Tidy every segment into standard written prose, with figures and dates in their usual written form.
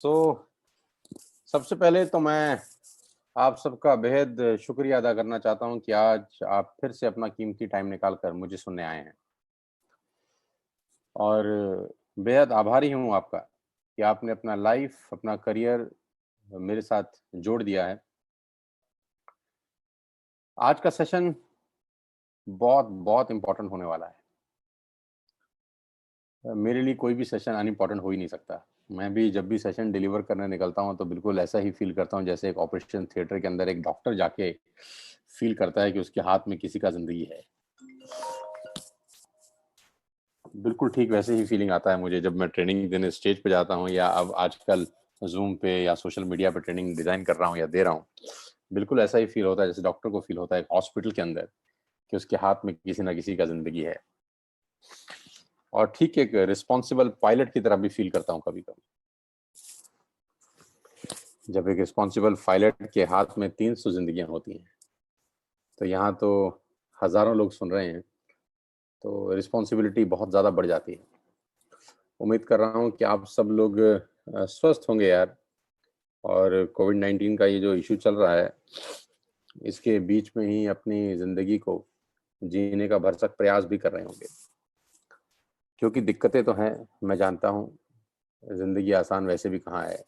तो सबसे पहले तो मैं आप सबका बेहद शुक्रिया अदा करना चाहता हूँ कि आज आप फिर से अपना कीमती टाइम निकाल कर मुझे सुनने आए हैं और बेहद आभारी हूँ आपका कि आपने अपना लाइफ, अपना करियर मेरे साथ जोड़ दिया है। आज का सेशन बहुत इम्पोर्टेंट होने वाला है। मेरे लिए कोई भी सेशन अनइम्पोर्टेंट हो ही नहीं सकता। मैं भी जब भी सेशन डिलीवर करने निकलता हूँ तो बिल्कुल ऐसा ही फ़ील करता हूँ जैसे एक ऑपरेशन थिएटर के अंदर एक डॉक्टर जाके फ़ील करता है कि उसके हाथ में किसी का ज़िंदगी है। बिल्कुल ठीक वैसे ही फ़ीलिंग आता है मुझे जब मैं ट्रेनिंग देने स्टेज पे जाता हूँ या अब आजकल ज़ूम पे या सोशल मीडिया पे ट्रेनिंग डिज़ाइन कर रहा हूँ या दे रहा हूँ। बिल्कुल ऐसा ही फ़ील होता है जैसे डॉक्टर को फ़ील होता है एक हॉस्पिटल के अंदर कि उसके हाथ में किसी न किसी का ज़िंदगी है। और ठीक एक रिस्पॉन्सिबल पायलट की तरह भी फ़ील करता हूँ कभी-कभी। जब एक रिस्पॉन्सिबल पायलट के हाथ में 300 ज़िंदगियाँ होती हैं, तो यहाँ तो हज़ारों लोग सुन रहे हैं, तो रिस्पॉन्सिबिलिटी बहुत ज़्यादा बढ़ जाती है। उम्मीद कर रहा हूँ कि आप सब लोग स्वस्थ होंगे यार और कोविड-19 का ये जो इश्यू चल रहा है, इसके बीच में ही अपनी ज़िंदगी को जीने का भरसक प्रयास भी कर रहे होंगे। क्योंकि दिक्कतें तो हैं, मैं जानता हूँ, ज़िंदगी आसान वैसे भी कहाँ है।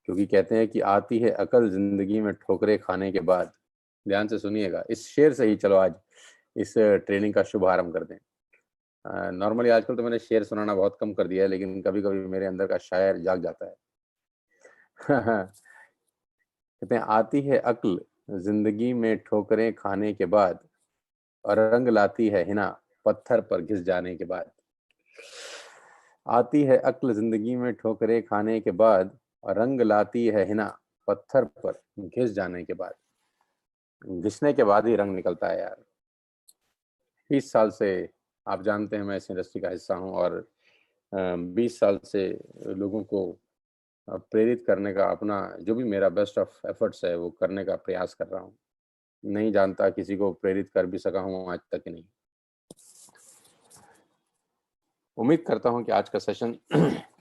क्योंकि कहते हैं कि आती है अकल ज़िंदगी में ठोकरें खाने के बाद। ध्यान से सुनिएगा, इस शेर से ही चलो आज इस ट्रेनिंग का शुभारंभ कर दें। नॉर्मली आजकल तो मैंने शेर सुनाना बहुत कम कर दिया है, लेकिन कभी-कभी मेरे अंदर का शायर जाग जाता है। कहते हैं आती है अक्ल ज़िंदगी में ठोकरें खाने के बाद और रंग लाती है हिना पत्थर पर घिस जाने के बाद। आती है अक्ल ज़िंदगी में ठोकरें खाने के बाद और रंग लाती है हिना पत्थर पर घिस जाने के बाद। घिसने के बाद ही रंग निकलता है यार। 20 साल से आप जानते हैं मैं इस इंडस्ट्री का हिस्सा हूँ और 20 साल से लोगों को प्रेरित करने का अपना जो भी मेरा बेस्ट ऑफ एफर्ट्स है वो करने का प्रयास कर रहा हूँ। नहीं जानता किसी को प्रेरित कर भी सका हूँ आज तक नहीं। उम्मीद करता हूँ कि आज का सेशन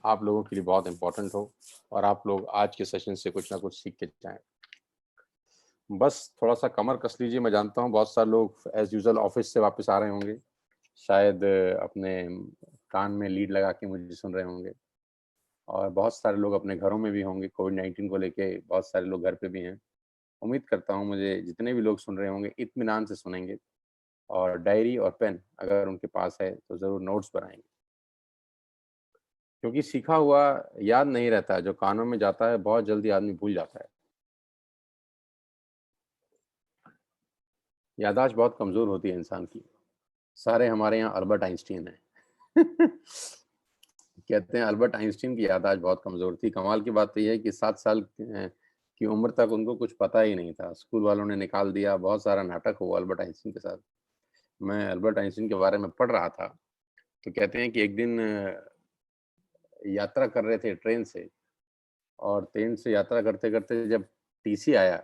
आप लोगों के लिए बहुत इम्पोर्टेंट हो और आप लोग आज के सेशन से कुछ ना कुछ सीख के जाएँ। बस थोड़ा-सा कमर कस लीजिए, मैं जानता हूँ बहुत सारे लोग एज़ यूजुअल ऑफ़िस से वापस आ रहे होंगे। शायद अपने कान में लीड लगा के मुझे सुन रहे होंगे और बहुत सारे लोग अपने घरों में भी होंगे, कोविड-19 को लेके बहुत सारे लोग घर पे भी हैं। उम्मीद करता हूँ मुझे जितने भी लोग सुन रहे होंगे इत्मीनान से सुनेंगे और डायरी और पेन अगर उनके पास है तो ज़रूर नोट्स बनाएँगे। क्योंकि सीखा हुआ याद नहीं रहता है, जो कानों में जाता है बहुत जल्दी आदमी भूल जाता है। याददाश्त बहुत कमज़ोर होती है इंसान की। सारे हमारे यहाँ अल्बर्ट आइंस्टीन हैं। कहते हैं अल्बर्ट आइंस्टीन की याददाश्त बहुत कमज़ोर थी। कमाल की बात तो ये है कि 7 साल की उम्र तक उनको कुछ पता ही नहीं था। स्कूल वालों ने निकाल दिया, बहुत सारा नाटक हुआ अल्बर्ट आइंस्टीन के साथ। मैं अल्बर्ट आइंस्टीन के बारे में पढ़ रहा था, तो कहते हैं कि एक दिन यात्रा कर रहे थे ट्रेन से और ट्रेन से यात्रा करते-करते जब टीसी आया,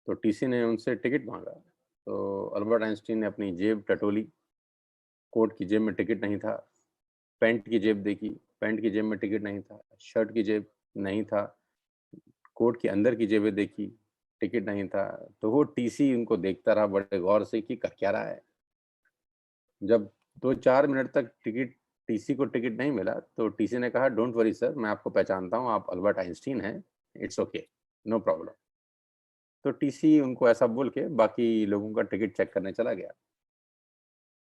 तो टीसी ने उनसे टिकट माँगा। तो अल्बर्ट आइंस्टीन ने अपनी जेब टटोली, कोट की जेब में टिकट नहीं था। पैंट की जेब देखी, पैंट की जेब में टिकट नहीं था, शर्ट की जेब नहीं था, कोट के अंदर की जेबें देखी, टिकट नहीं था, तो वो टीसी उनको देखता रहा बड़े गौर से कि कर क्या रहा है? जब 2-4 मिनट तक टीसी को टिकट नहीं मिला, तो टीसी ने कहा, "डोंट वरी सर, मैं आपको पहचानता हूँ, आप अल्बर्ट आइंस्टीन हैं, इट्स ओके, नो प्रॉब्लम।" तो टीसी उनको ऐसा बोल के बाकी लोगों का टिकट चेक करने चला गया।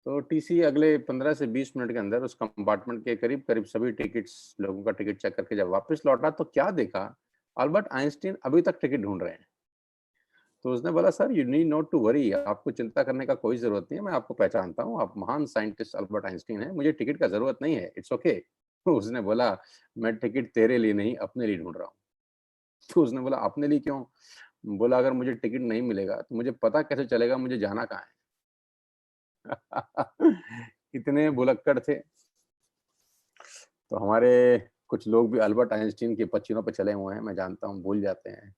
तो टीसी अगले 15 से 20 मिनट के अंदर उस कंपार्टमेंट के करीब-करीब सभी टिकट्स लोगों का टिकट चेक करके जब वापस लौटा तो क्या देखा, अल्बर्ट आइंस्टीन अभी तक टिकट ढूँढ रहे हैं। तो उसने बोला sir you need not to worry आपको चिंता करने का कोई ज़रूरत नहीं है, मैं आपको पहचानता हूँ, आप महान साइंटिस्ट अल्बर्ट आइंस्टीन हैं, मुझे टिकट का ज़रूरत नहीं है, इट्स ओके। तो उसने बोला मैं टिकट तेरे लिए नहीं अपने लिए ढूँढ रहा हूँ। तो उसने बोला अपने लिए क्यों? बोला अगर मुझे टिकट नहीं मिलेगा तो मुझे पता कैसे चलेगा मुझे जाना कहाँ है? इतने भुलक्कड़ थे। तो हमारे कुछ लोग भी अल्बर्ट आइंस्टीन के पचीनों पे चले हुए हैं, मैं जानता हूँ, भूल जाते हैं।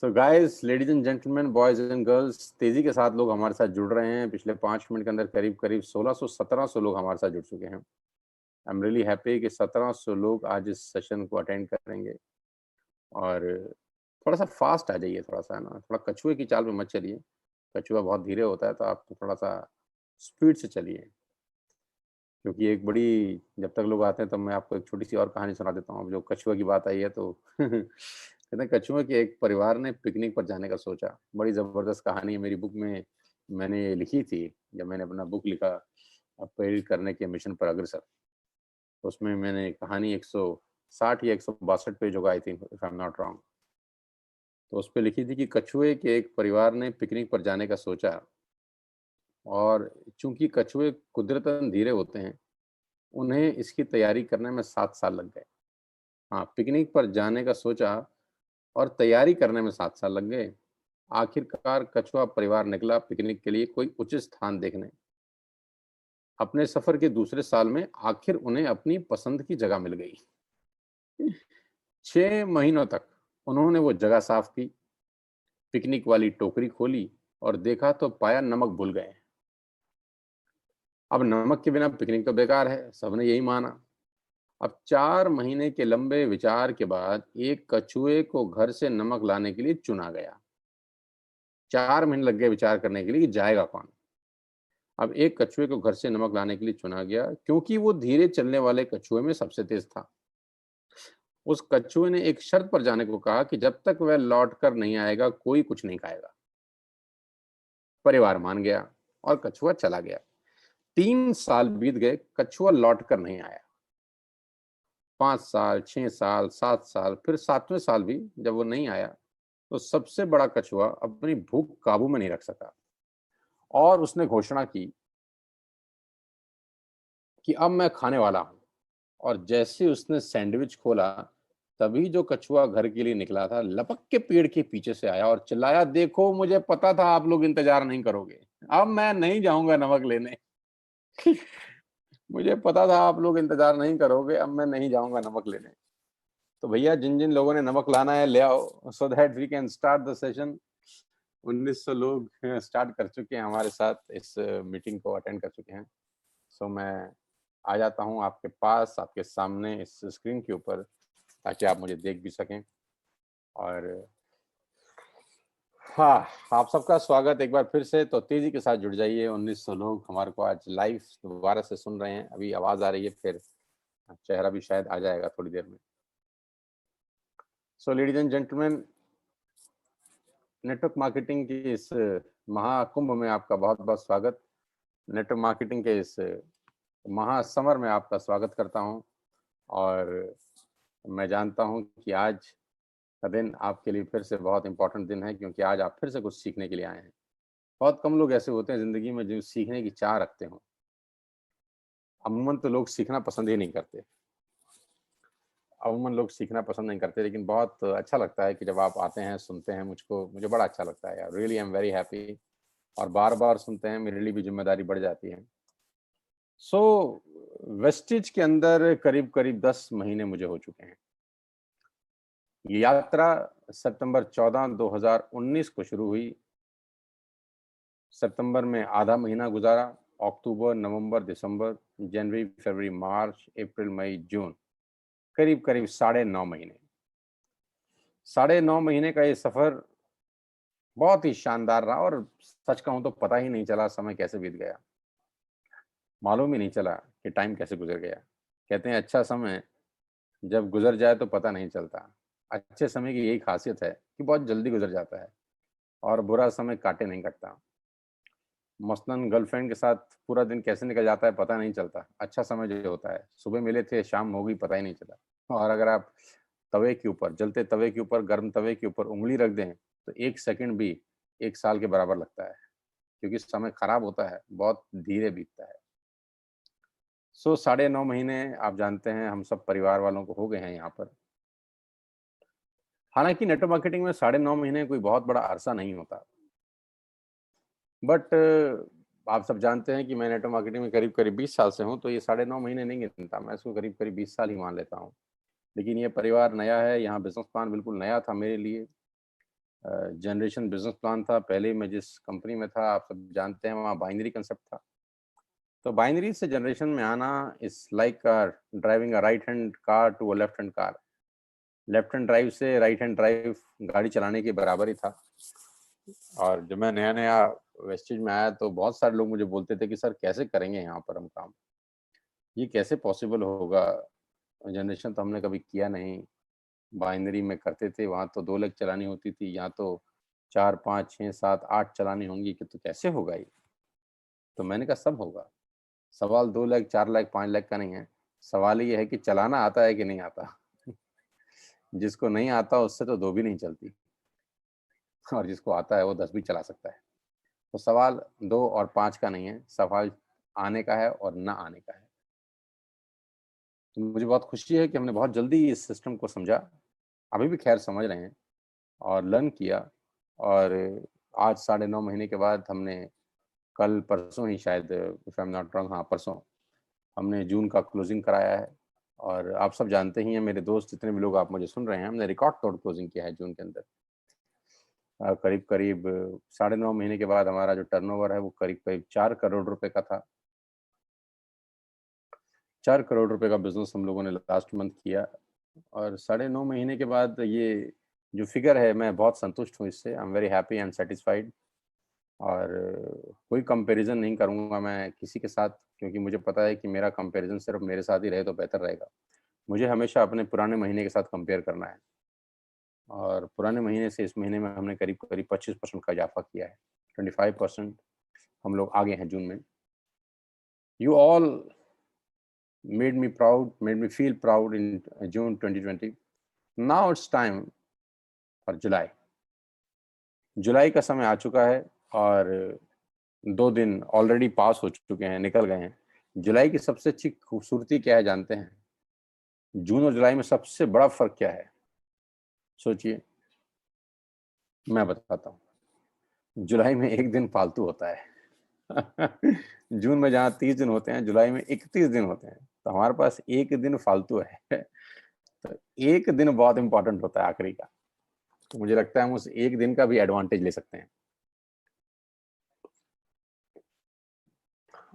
So guys, ladies and gentleman, boys and girls, तेज़ी के साथ लोग हमारे साथ जुड़ रहे हैं। पिछले 5 मिनट के अंदर करीब-करीब 1600-1700 लोग हमारे साथ जुड़ चुके हैं। आई एम रियली हैप्पी कि 1700 लोग आज इस सेशन को अटेंड करेंगे। और थोड़ा-सा फास्ट आ जाइए, थोड़ा-सा है ना, थोड़ा कछुए की चाल पे मत चलिए। कछुआ बहुत धीरे होता है, तो आप थोड़ा-सा स्पीड से चलिए। क्योंकि एक बड़ी जब तक लोग आते हैं तब मैं आपको एक छोटी-सी और कहानी सुना देता हूँ। अब जो कछुआ की बात आई है तो कहते हैं कछुए के एक परिवार ने पिकनिक पर जाने का सोचा। बड़ी ज़बरदस्त कहानी है, मेरी बुक में मैंने लिखी थी, जब मैंने अपना बुक लिखा प्रेरित करने के मिशन पर अग्रसर। तो उसमें मैंने कहानी 160 या 162 पेज होगा I think, if I am not wrong. तो उसपे लिखी थी कि कछुए के एक परिवार ने पिकनिक पर जाने का सोचा, और चूँकि कछुए कुदरतन धीरे होते हैं, उन्हें इसकी तैयारी करने में 7 साल लग गए। हाँ, पिकनिक पर जाने का सोचा और तैयारी करने में 7 साल लग गए। आखिरकार कछुआ परिवार निकला पिकनिक के लिए कोई उचित स्थान देखने। अपने सफ़र के दूसरे साल में आखिर उन्हें अपनी पसंद की जगह मिल गई। 6 महीनों तक उन्होंने वो जगह साफ की, पिकनिक वाली टोकरी खोली और देखा तो पाया नमक भूल गए। अब नमक के बिना पिकनिक तो बेकार है, सबने यही माना। अब 4 महीने के लंबे विचार के बाद एक कछुए को घर से नमक लाने के लिए चुना गया। 4 महीने लग गए विचार करने के लिए कि जाएगा कौन? अब एक कछुए को घर से नमक लाने के लिए चुना गया, क्योंकि वो धीरे चलने वाले कछुए में सबसे तेज था। उस कछुए ने एक शर्त पर जाने को कहा कि जब तक वह लौट कर नहीं आएगा, कोई कुछ नहीं खाएगा। परिवार मान गया और कछुआ चला गया। 3 साल बीत गए, कछुआ लौट कर नहीं आया। 5 साल, 6 साल, 7 साल, फिर 7वें साल भी जब वो नहीं आया, तो सबसे बड़ा कछुआ अपनी भूख काबू में नहीं रख सका और उसने घोषणा की कि अब मैं खाने वाला हूँ। और जैसे उसने सैंडविच खोला, तभी जो कछुआ घर के लिए निकला था, लपक के पेड़ के पीछे से आया और चिल्लाया, देखो मुझे पता था आप लोग इंतजार नहीं करोगे। अब मैं नहीं जाऊँगा नमक लेने। मुझे पता था आप लोग इंतजार नहीं करोगे, अब मैं नहीं जाऊँगा नमक लेने। तो भैया जिन-जिन लोगों ने नमक लाना है ले आओ, so that we can start the session. 1900 लोग स्टार्ट कर चुके हैं हमारे साथ, इस मीटिंग को अटेंड कर चुके हैं। सो मैं आ जाता हूँ आपके पास, आपके सामने इस स्क्रीन के ऊपर, ताकि आप मुझे देख भी सकें। और हाँ, आप सबका स्वागत एक बार फिर से। तो तेजी के साथ जुड़ जाइए। 1900 लोग हमारे को आज लाइव दोबारा से सुन रहे हैं। अभी आवाज आ रही है, फिर चेहरा भी शायद आ जाएगा थोड़ी देर में। So ladies and gentleman, network marketing की इस महाकुंभ में आपका बहुत बहुत स्वागत। नेटवर्क मार्केटिंग के इस महासमर में आपका स्वागत करता हूं। और मैं जानता हूं कि आज का दिन आपके लिए फिर से बहुत इंपॉर्टेंट दिन है, क्योंकि आज आप फिर से कुछ सीखने के लिए आए हैं। बहुत कम लोग ऐसे होते हैं ज़िंदगी में जो सीखने की चाह रखते हों। अमूमन तो लोग सीखना पसंद ही नहीं करते। अमूमन लोग सीखना पसंद नहीं करते, लेकिन बहुत अच्छा लगता है कि जब आप आते हैं, सुनते हैं मुझे बड़ा अच्छा लगता है यार। Really I am very happy. और बार-बार सुनते हैं, मेरे लिए भी ज़िम्मेदारी बढ़ जाती है। सो वेस्टिज के अंदर करीब-करीब 10 महीने मुझे हो चुके हैं। ये यात्रा सितंबर 14, 2019 को शुरू हुई। सितंबर में आधा महीना गुजारा, अक्टूबर, नवंबर, दिसंबर, जनवरी, फरवरी, मार्च, अप्रैल, मई, जून, करीब-करीब साढ़े 9 महीने। साढ़े 9 महीने का ये सफ़र बहुत ही शानदार रहा, और सच कहूँ तो पता ही नहीं चला समय कैसे बीत गया। मालूम ही नहीं चला कि टाइम कैसे गुज़र गया। कहते हैं अच्छा समय जब गुज़र जाए तो पता नहीं चलता। अच्छे समय की यही ख़ासियत है कि बहुत जल्दी गुज़र जाता है, और बुरा समय काटे नहीं कटता। मसलन गर्लफ्रेंड के साथ पूरा दिन कैसे निकल जाता है पता नहीं चलता। अच्छा समय जो होता है, सुबह मिले थे शाम हो गई पता ही नहीं चला। और अगर आप तवे के ऊपर, जलते तवे के ऊपर, गर्म तवे के ऊपर उँगली रख दें, तो 1 सेकंड भी 1 साल के बराबर लगता है, क्योंकि समय खराब होता है, बहुत धीरे बीतता है। सो साढ़े 9 महीने आप जानते हैं हम सब परिवार वालों को हो गए हैं यहाँ पर। हालाँकि नेटवर्क मार्केटिंग में साढ़े 9 महीने कोई बहुत बड़ा अरसा नहीं होता। बट आप सब जानते हैं कि मैं नेटवर्क मार्केटिंग में करीब-करीब 20 साल से हूँ, तो ये साढ़े 9 महीने नहीं गिनता, मैं इसको करीब-करीब 20 साल ही मान लेता हूँ। लेकिन ये परिवार नया है, यहाँ बिज़नेस प्लान बिल्कुल नया था मेरे लिए। जनरेशन बिज़नेस प्लान था। पहले मैं जिस कंपनी में था, आप सब जानते हैं, वहाँ बाइनरी कांसेप्ट था। तो बाइनरी से जनरेशन में आना is like driving a right hand car to a left hand car. Left hand drive से राइट हैंड ड्राइव गाड़ी चलाने के बराबर ही था। और जब मैं नया नया वेस्टेज में आया तो बहुत सारे लोग मुझे बोलते थे कि सर कैसे करेंगे यहाँ पर हम काम, ये कैसे पॉसिबल होगा, जनरेशन तो हमने कभी किया नहीं। बाइनरी में करते थे, वहाँ तो 2 लाख चलानी होती थी, यहाँ तो 4 5 6 7 8 चलानी होंगी, कि तो कैसे होगा ये। तो मैंने कहा सब होगा। सवाल 2 लाख 4 लाख 5 लाख का नहीं है, सवाल ये है कि चलाना आता है कि नहीं आता। जिसको नहीं आता उससे तो 2 भी नहीं चलती, और जिसको आता है वो 10 भी चला सकता है। तो सवाल 2 और 5 का नहीं है, सवाल आने का है और ना आने का है। तो मुझे बहुत खुशी है कि हमने बहुत जल्दी इस सिस्टम को समझा, अभी भी खैर समझ रहे हैं और लर्न किया। और आज 9.5 महीने के बाद हमने कल परसों ही शायद, if I am not wrong, हाँ परसों हमने जून का क्लोजिंग कराया है। और आप सब जानते ही हैं, मेरे दोस्त जितने भी लोग आप मुझे सुन रहे हैं, हमने रिकॉर्ड तोड़ क्लोजिंग किया है जून के अंदर। करीब करीब 9.5 महीने के बाद हमारा जो टर्नओवर है वो करीब करीब 4 करोड़ रुपए का था। 4 करोड़ रुपए का बिजनेस हम लोगों ने लास्ट मंथ किया। और 9.5 महीने के बाद ये जो फिगर है, मैं बहुत संतुष्ट हूँ इससे। I am very happy and satisfied. और कोई कंपैरिजन नहीं करूँगा मैं किसी के साथ, क्योंकि मुझे पता है कि मेरा कंपैरिजन सिर्फ मेरे साथ ही रहे तो बेहतर रहेगा। मुझे हमेशा अपने पुराने महीने के साथ कंपेयर करना है। और पुराने महीने से इस महीने में हमने करीब करीब 25% का इजाफा किया है। 25% हम लोग आगे हैं जून में। You all made me proud, made me feel proud in June 2020. Now it's time for July. जुलाई का समय आ चुका है और 2 दिन ऑलरेडी पास हो चुके हैं, निकल गए हैं। जुलाई की सबसे अच्छी खूबसूरती क्या है जानते हैं? जून और जुलाई में सबसे बड़ा फर्क क्या है? सोचिए, मैं बताता हूँ। जुलाई में 1 दिन फालतू होता है। जून में जहाँ 30 दिन होते हैं, जुलाई में 31 दिन होते हैं। तो हमारे पास 1 दिन फालतू है। तो 1 दिन बहुत इंपॉर्टेंट होता है आखिरी का। तो मुझे लगता है हम उस 1 दिन का भी एडवांटेज ले सकते हैं।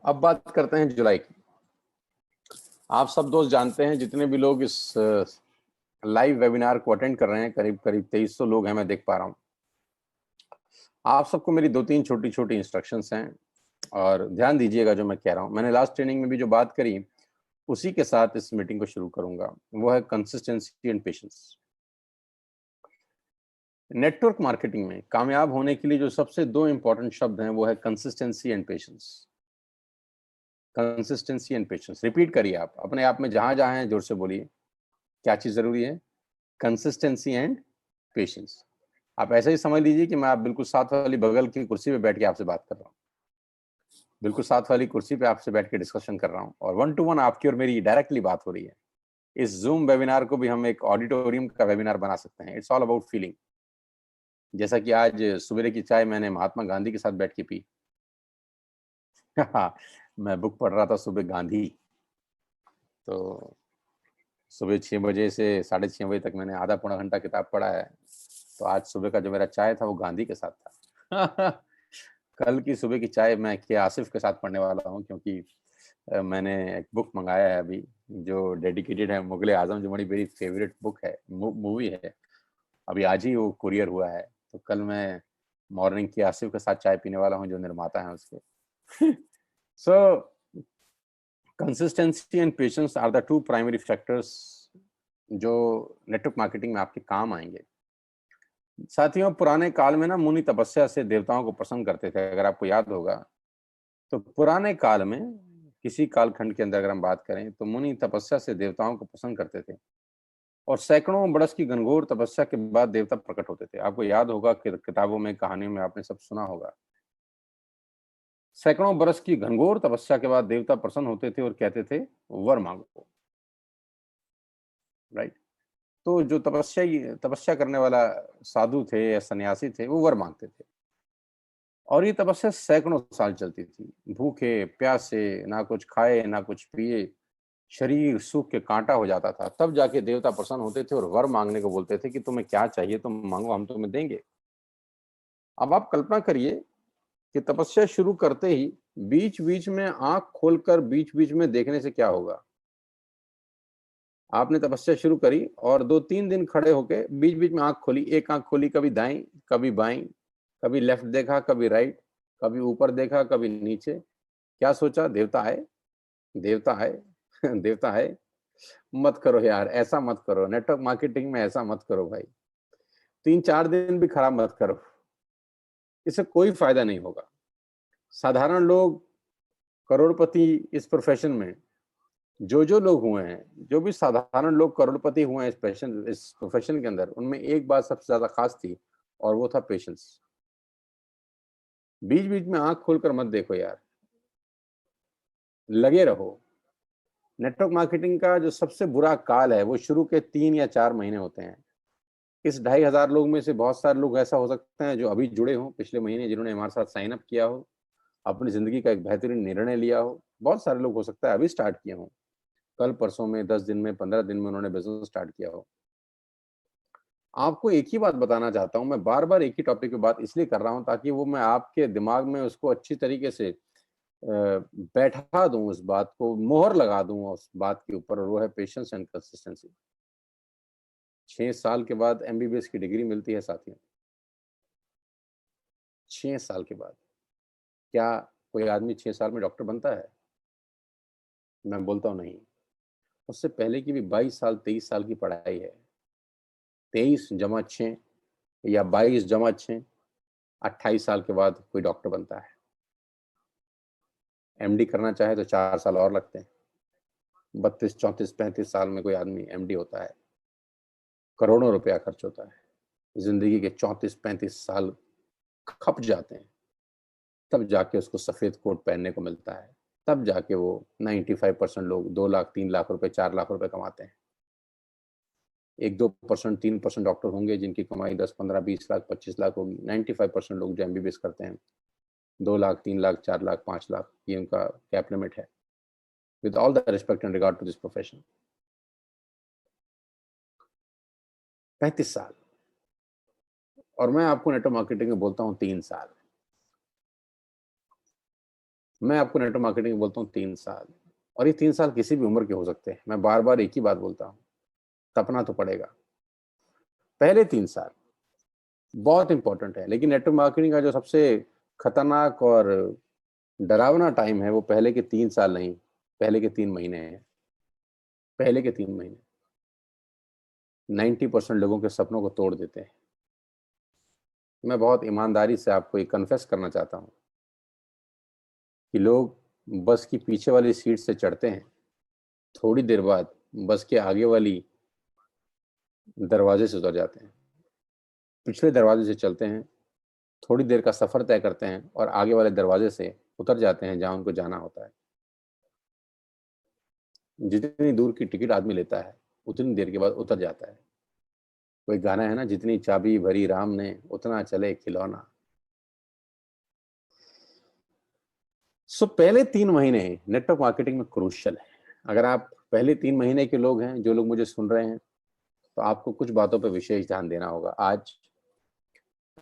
अब बात करते हैं जुलाई की। आप सब दोस्त जानते हैं, जितने भी लोग इस लाइव वेबिनार को अटेंड कर रहे हैं, करीब करीब 2300 लोग हैं, मैं देख पा रहा हूँ। आप सबको मेरी 2-3 छोटी छोटी इंस्ट्रक्शंस हैं, और ध्यान दीजिएगा जो मैं कह रहा हूँ। मैंने लास्ट ट्रेनिंग में भी जो बात करी उसी के साथ इस मीटिंग को शुरू करूंगा। वो है consistency and patience. Network marketing में कामयाब होने के लिए जो सबसे 2 इंपॉर्टेंट शब्द हैं वो है consistency and patience. Consistency and patience, repeat करिए आप अपने आप में, जहां जहां हैं जोर से बोलिए। क्या चीज जरूरी है? Consistency and patience. आप ऐसे ही समझ लीजिए कि मैं आप बिल्कुल साथ वाली बगल की कुर्सी पे बैठ के आपसे बात कर रहा हूँ, बिल्कुल साथ वाली कुर्सी पे आपसे बैठ के डिस्कशन कर रहा हूँ, और 1 to 1 आपकी और मेरी डायरेक्टली बात हो रही है। इस जूम वेबिनार को भी हम एक ऑडिटोरियम का वेबिनार बना सकते हैं। It's all about feeling. जैसा कि आज सुबह की चाय मैंने महात्मा गांधी के साथ बैठ के पी। मैं बुक पढ़ रहा था सुबह, गांधी। तो सुबह 6 बजे से 6:30 बजे तक मैंने आधा पौना घंटा किताब पढ़ा है। तो आज सुबह का जो मेरा चाय था वो गांधी के साथ था। कल की सुबह की चाय मैं के आसिफ के साथ पढ़ने वाला हूँ, क्योंकि मैंने एक बुक मंगाया है अभी, जो डेडिकेटेड है मुगले आजम, जो मेरी वेरी फेवरेट बुक है, मूवी है। अभी आज ही वो कुरियर हुआ है। तो कल मैं मॉर्निंग की आसिफ के साथ चाय पीने वाला हूँ, जो निर्माता है उसके। So consistency and patience are the 2 primary factors जो नेटवर्क मार्केटिंग में आपके काम आएंगे। साथियों, पुराने काल में ना मुनि तपस्या से देवताओं को प्रसन्न करते थे, अगर आपको याद होगा। तो पुराने काल में, किसी कालखंड के अंदर अगर हम बात करें, तो मुनि तपस्या से देवताओं को प्रसन्न करते थे, और सैकड़ों बरस की घनघोर तपस्या के बाद देवता प्रकट होते थे। आपको याद होगा कि किताबों में, कहानियों में आपने सब सुना होगा। सैकड़ों बरस की घनघोर तपस्या के बाद देवता प्रसन्न होते थे और कहते थे वर मांगो। राइट। तो जो तपस्या करने वाला साधु थे या सन्यासी थे, वो वर मांगते थे, और ये तपस्या सैकड़ों साल चलती थी। भूखे प्यासे, ना कुछ खाए ना कुछ पिए, शरीर सूख के कांटा हो जाता था, तब जाके देवता प्रसन्न होते थे और वर मांगने को बोलते थे कि तुम्हें क्या चाहिए, तुम मांगो, हम तुम्हें देंगे। अब आप कल्पना करिए कि तपस्या शुरू करते ही बीच बीच में आंख खोलकर बीच बीच में देखने से क्या होगा? आपने तपस्या शुरू करी और 2-3 दिन खड़े होके बीच बीच में आंख खोली, एक आंख खोली कभी दाईं कभी बाईं, कभी लेफ्ट देखा कभी राइट, कभी ऊपर देखा कभी नीचे। क्या सोचा? देवता आए, देवता आए देवता आए। मत करो यार, ऐसा मत करो, नेटवर्क मार्केटिंग में ऐसा मत करो भाई। 3-4 दिन भी खराब मत करो, इससे कोई फायदा नहीं होगा। साधारण लोग करोड़पति इस प्रोफेशन में, जो लोग हुए हैं, जो भी साधारण लोग करोड़पति हुए हैं इस प्रोफेशन के अंदर, उनमें एक बात सबसे ज्यादा खास थी और वो था पेशेंस। बीच बीच में आंख खोलकर मत देखो यार, लगे रहो। नेटवर्क मार्केटिंग का जो सबसे बुरा काल है वो शुरू के 3 या 4 महीने होते हैं। इस 2,500 लोग में से बहुत सारे लोग ऐसा हो सकते हैं जो अभी जुड़े हों पिछले महीने, जिन्होंने हमारे साथ साइन अप किया हो, अपनी जिंदगी का एक बेहतरीन निर्णय लिया हो। बहुत सारे लोग हो सकता है अभी स्टार्ट किए हों, कल परसों में, 10 दिन में, 15 दिन में उन्होंने बिजनेस स्टार्ट किया हो। आपको एक ही बात बताना चाहता हूं, मैं बार बार एक ही टॉपिक पे बात इसलिए कर रहा हूं ताकि वो मैं आपके दिमाग में उसको अच्छी तरीके से बैठा दूं, उस बात को मोहर लगा दूं उस बात के ऊपर, और वो है पेशेंस एंड कंसिस्टेंसी। 6 साल के बाद एमबीबीएस की डिग्री मिलती है साथियों। 6 साल के बाद क्या कोई आदमी 6 साल में डॉक्टर बनता है? मैं बोलता हूँ नहीं। उससे पहले की भी 22 साल 23 साल की पढ़ाई है। 23 + 6 या 22 + 6, 28 साल के बाद कोई डॉक्टर बनता है। एमडी करना चाहे तो 4 साल और लगते हैं। 32, 34, 35 साल में कोई आदमी एमडी होता है। करोड़ों रुपया खर्च होता है। जिंदगी के 34-35 साल खप जाते हैं, तब जाके उसको सफेद कोट पहनने को मिलता है। तब जाके वो 95% लोग 2 लाख 3 लाख रुपए 4 लाख रुपए कमाते हैं। 1-2%, 3% डॉक्टर होंगे जिनकी कमाई 10, 15, 20 लाख, 25 लाख होगी। 95% लोग जो एमबीबीएस करते हैं 2 लाख 3 लाख 4 लाख 5 लाख, ये उनका कैप लिमिट है। With all the respect and regard to this profession. 35 साल, और मैं आपको नेटवर्क मार्केटिंग में बोलता हूँ 3 साल। मैं आपको नेटवर्क मार्केटिंग में बोलता हूँ 3 साल, और ये 3 साल किसी भी उम्र के हो सकते हैं। मैं बार बार एक ही बात बोलता हूँ, तपना तो पड़ेगा। पहले 3 साल बहुत इंपॉर्टेंट है, लेकिन नेटवर्क मार्केटिंग का जो सबसे खतरनाक और डरावना टाइम है वो पहले के 3 साल नहीं, पहले के 3 महीने हैं। पहले के 3 महीने 90% लोगों के सपनों को तोड़ देते हैं। मैं बहुत ईमानदारी से आपको ये कन्फेस करना चाहता हूँ कि लोग बस की पीछे वाली सीट से चढ़ते हैं, थोड़ी देर बाद बस के आगे वाली दरवाजे से उतर जाते हैं। पिछले दरवाजे से चलते हैं, थोड़ी देर का सफर तय करते हैं और आगे वाले दरवाजे से उतर जाते हैं जहां उनको जाना होता है। जितनी दूर की टिकट आदमी लेता है उतनी देर के बाद उतर जाता है। कोई गाना है ना, जितनी चाबी भरी राम ने उतना चले खिलौना। सो पहले 3 महीने नेटवर्क मार्केटिंग में क्रूशियल है। अगर आप पहले 3 महीने के लोग हैं, जो लोग मुझे सुन रहे हैं, तो आपको कुछ बातों पर विशेष ध्यान देना होगा। आज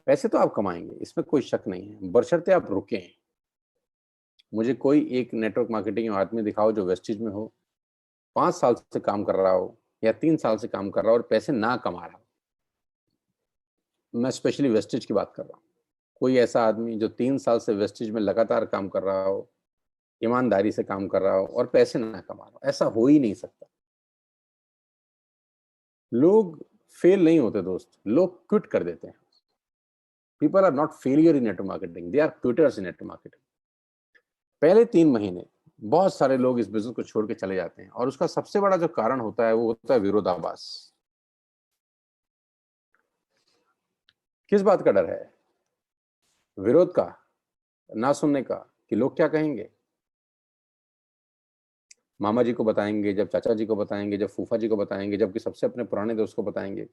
पैसे तो आप कमाएंगे, इसमें कोई शक नहीं है, बशर्ते आप रुकें। मुझे कोई एक नेटवर्क मार्केटिंग आदमी दिखाओ जो वेस्टेज में हो, 5 साल से काम कर रहा हो या 3 साल से काम कर रहा हो और पैसे ना कमा रहा हो। मैं स्पेशली वेस्टेज की बात कर रहा हूँ। कोई ऐसा आदमी जो 3 साल से वेस्टेज में लगातार काम कर रहा हो, ईमानदारी से काम कर रहा हो और पैसे ना कमा रहा हो, ऐसा हो ही नहीं सकता। लोग फेल नहीं होते दोस्त, लोग क्विट कर देते हैं। People are not failure in network marketing, they are quitters in network marketing. पहले 3 महीने बहुत सारे लोग इस बिजनेस को छोड़ के चले जाते हैं, और उसका सबसे बड़ा जो कारण होता है वो होता है विरोधाभास। किस बात का डर है? विरोध का, ना सुनने का, कि लोग क्या कहेंगे। मामा जी को बताएंगे, जब चाचा जी को बताएंगे, जब फूफा जी को बताएंगे, जबकि सबसे अपने पुराने दोस्त को बताएंगे।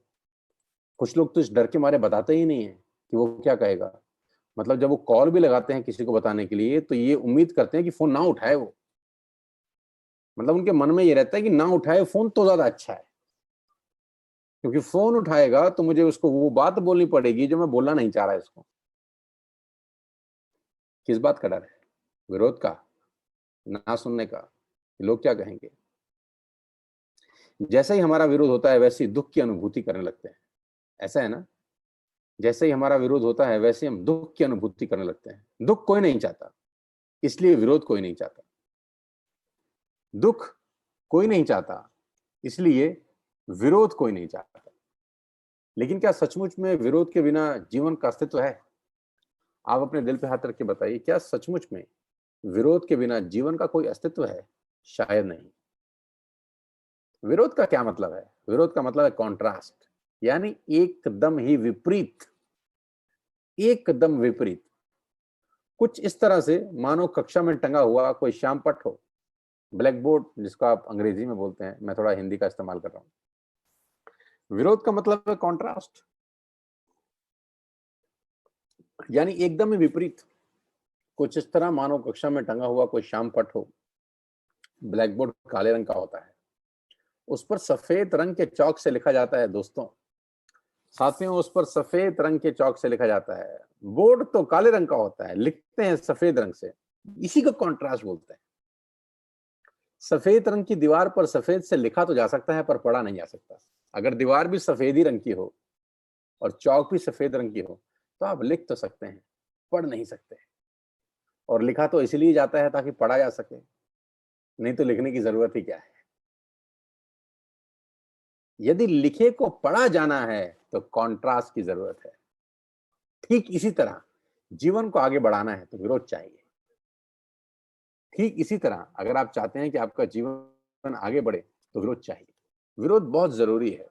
कुछ लोग तो इस डर के मारे बताते ही नहीं है कि वो क्या कहेगा। मतलब जब वो कॉल भी लगाते हैं किसी को बताने के लिए, तो ये उम्मीद करते हैं कि फोन ना उठाए वो। मतलब उनके मन में ये रहता है कि ना उठाए फोन तो ज्यादा अच्छा है, क्योंकि फोन उठाएगा तो मुझे उसको वो बात बोलनी पड़ेगी जो मैं बोलना नहीं चाह रहा इसको। किस बात का डर है? विरोध का, ना सुनने का, लोग क्या कहेंगे। जैसे ही हमारा विरोध होता है वैसे ही दुख की अनुभूति करने लगते हैं, ऐसा है ना। जैसे ही हमारा विरोध होता है वैसे हम दुख की अनुभूति करने लगते हैं। दुख कोई नहीं चाहता, इसलिए विरोध कोई नहीं चाहता। दुख कोई नहीं चाहता, इसलिए विरोध कोई नहीं चाहता। लेकिन क्या सचमुच में विरोध के बिना जीवन का अस्तित्व है? आप अपने दिल पे हाथ रख के बताइए, क्या सचमुच में विरोध के बिना जीवन का कोई अस्तित्व है? शायद नहीं। विरोध का क्या मतलब है? विरोध का मतलब है कॉन्ट्रास्ट, यानी एकदम ही विपरीत, एकदम विपरीत। कुछ इस तरह से मानो कक्षा में टंगा हुआ कोई श्यामपट्ट हो, ब्लैक बोर्ड जिसको आप अंग्रेजी में बोलते हैं, मैं थोड़ा हिंदी का इस्तेमाल कर रहा हूं। विरोध का मतलब है कॉन्ट्रास्ट, यानी एकदम ही विपरीत। कुछ इस तरह मानो कक्षा में टंगा हुआ कोई श्यामपट्ट हो, ब्लैक बोर्ड काले रंग का होता है, उस पर सफेद रंग के चौक से लिखा जाता है दोस्तों, साथियों, उस पर सफेद रंग के चौक से लिखा जाता है। बोर्ड तो काले रंग का होता है, लिखते हैं सफेद रंग से, इसी को कॉन्ट्रास्ट बोलते हैं। सफेद रंग की दीवार पर सफेद से लिखा तो जा सकता है पर पढ़ा नहीं जा सकता। अगर दीवार भी सफेद ही रंग की हो और चौक भी सफेद रंग की हो तो आप लिख तो सकते हैं, पढ़ नहीं सकते। और लिखा तो इसलिए जाता है ताकि पढ़ा जा सके, नहीं तो लिखने की जरूरत ही क्या है। यदि लिखे को पढ़ा जाना है तो कॉन्ट्रास्ट की जरूरत है। ठीक इसी तरह जीवन को आगे बढ़ाना है तो विरोध चाहिए। ठीक इसी तरह अगर आप चाहते हैं कि आपका जीवन आगे बढ़े तो विरोध चाहिए। विरोध बहुत जरूरी है।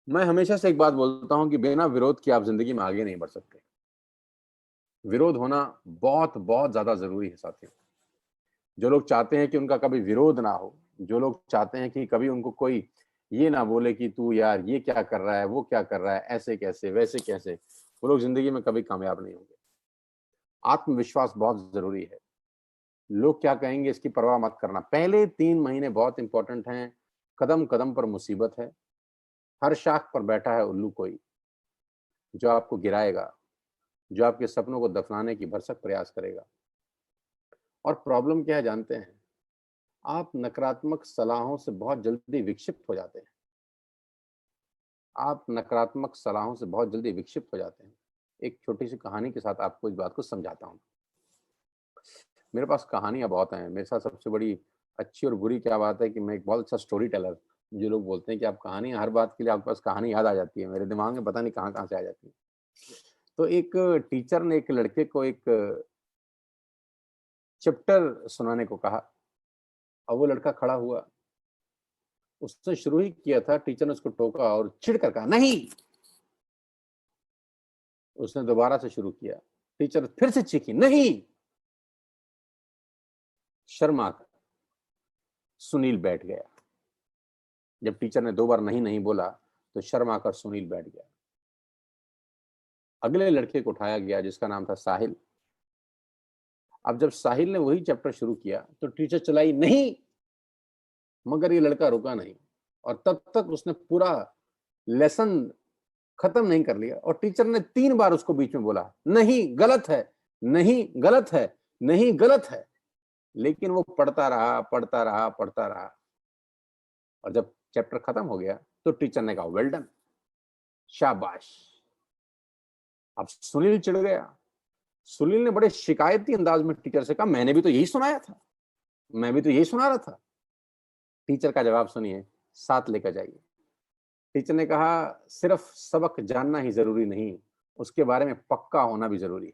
मैं हमेशा से एक बात बोलता हूं कि बिना विरोध के आप जिंदगी में आगे नहीं बढ़ सकते। विरोध होना बहुत बहुत ज्यादा जरूरी है साथियों। जो लोग चाहते हैं कि उनका कभी विरोध ना हो, जो लोग चाहते हैं कि कभी उनको कोई ये ना बोले कि तू यार ये क्या कर रहा है, वो क्या कर रहा है, ऐसे कैसे वैसे कैसे, वो लोग जिंदगी में कभी कामयाब नहीं होंगे। आत्मविश्वास बहुत जरूरी है। लोग क्या कहेंगे इसकी परवाह मत करना। पहले 3 महीने बहुत इंपॉर्टेंट हैं। कदम कदम पर मुसीबत है। हर शाख पर बैठा है उल्लू कोई, जो आपको गिराएगा, जो आपके सपनों को दफनाने की भरसक प्रयास करेगा। और प्रॉब्लम क्या है जानते हैं? आप नकारात्मक सलाहों से बहुत जल्दी विक्षिप्त हो जाते हैं। आप नकारात्मक सलाहों से बहुत जल्दी विक्षिप्त हो जाते हैं। एक छोटी सी कहानी के साथ आपको इस बात को समझाता हूँ। मेरे पास कहानियां बहुत हैं। मेरे साथ सबसे बड़ी अच्छी और बुरी क्या बात है कि मैं एक बहुत अच्छा स्टोरी टेलर। मुझे लोग बोलते हैं कि आप कहानियां, हर बात के लिए आपके पास कहानी याद आ जाती है। मेरे दिमाग में पता नहीं कहाँ कहाँ से आ जाती है। तो एक टीचर ने एक लड़के को एक चैप्टर सुनाने को कहा और वो लड़का खड़ा हुआ। उसने शुरू ही किया था, टीचर ने उसको टोका और चिढ़कर कहा नहीं। उसने दोबारा से शुरू किया, टीचर फिर से चीखी नहीं। शर्मा कर सुनील बैठ गया। जब टीचर ने 2 बार नहीं नहीं बोला तो शर्मा कर सुनील बैठ गया। अगले लड़के को उठाया गया जिसका नाम था साहिल। अब जब साहिल ने वही चैप्टर शुरू किया तो टीचर चलाई नहीं, मगर ये लड़का रुका नहीं और तब तक उसने पूरा लेसन खत्म नहीं कर लिया। और टीचर ने 3 बार उसको बीच में बोला नहीं गलत है, नहीं गलत है, नहीं गलत है, लेकिन वो पढ़ता रहा पढ़ता रहा पढ़ता रहा। और जब चैप्टर खत्म हो गया तो टीचर ने कहा वेल डन, शाबाश। अब सुनील चिढ़ गया। सुनील ने बड़े शिकायती अंदाज में टीचर से कहा मैंने भी तो यही सुनाया था, मैं भी तो यही सुना रहा था। टीचर का जवाब सुनिए, साथ लेकर जाइए। टीचर ने कहा सिर्फ सबक जानना ही जरूरी नहीं, उसके बारे में पक्का होना भी जरूरी है।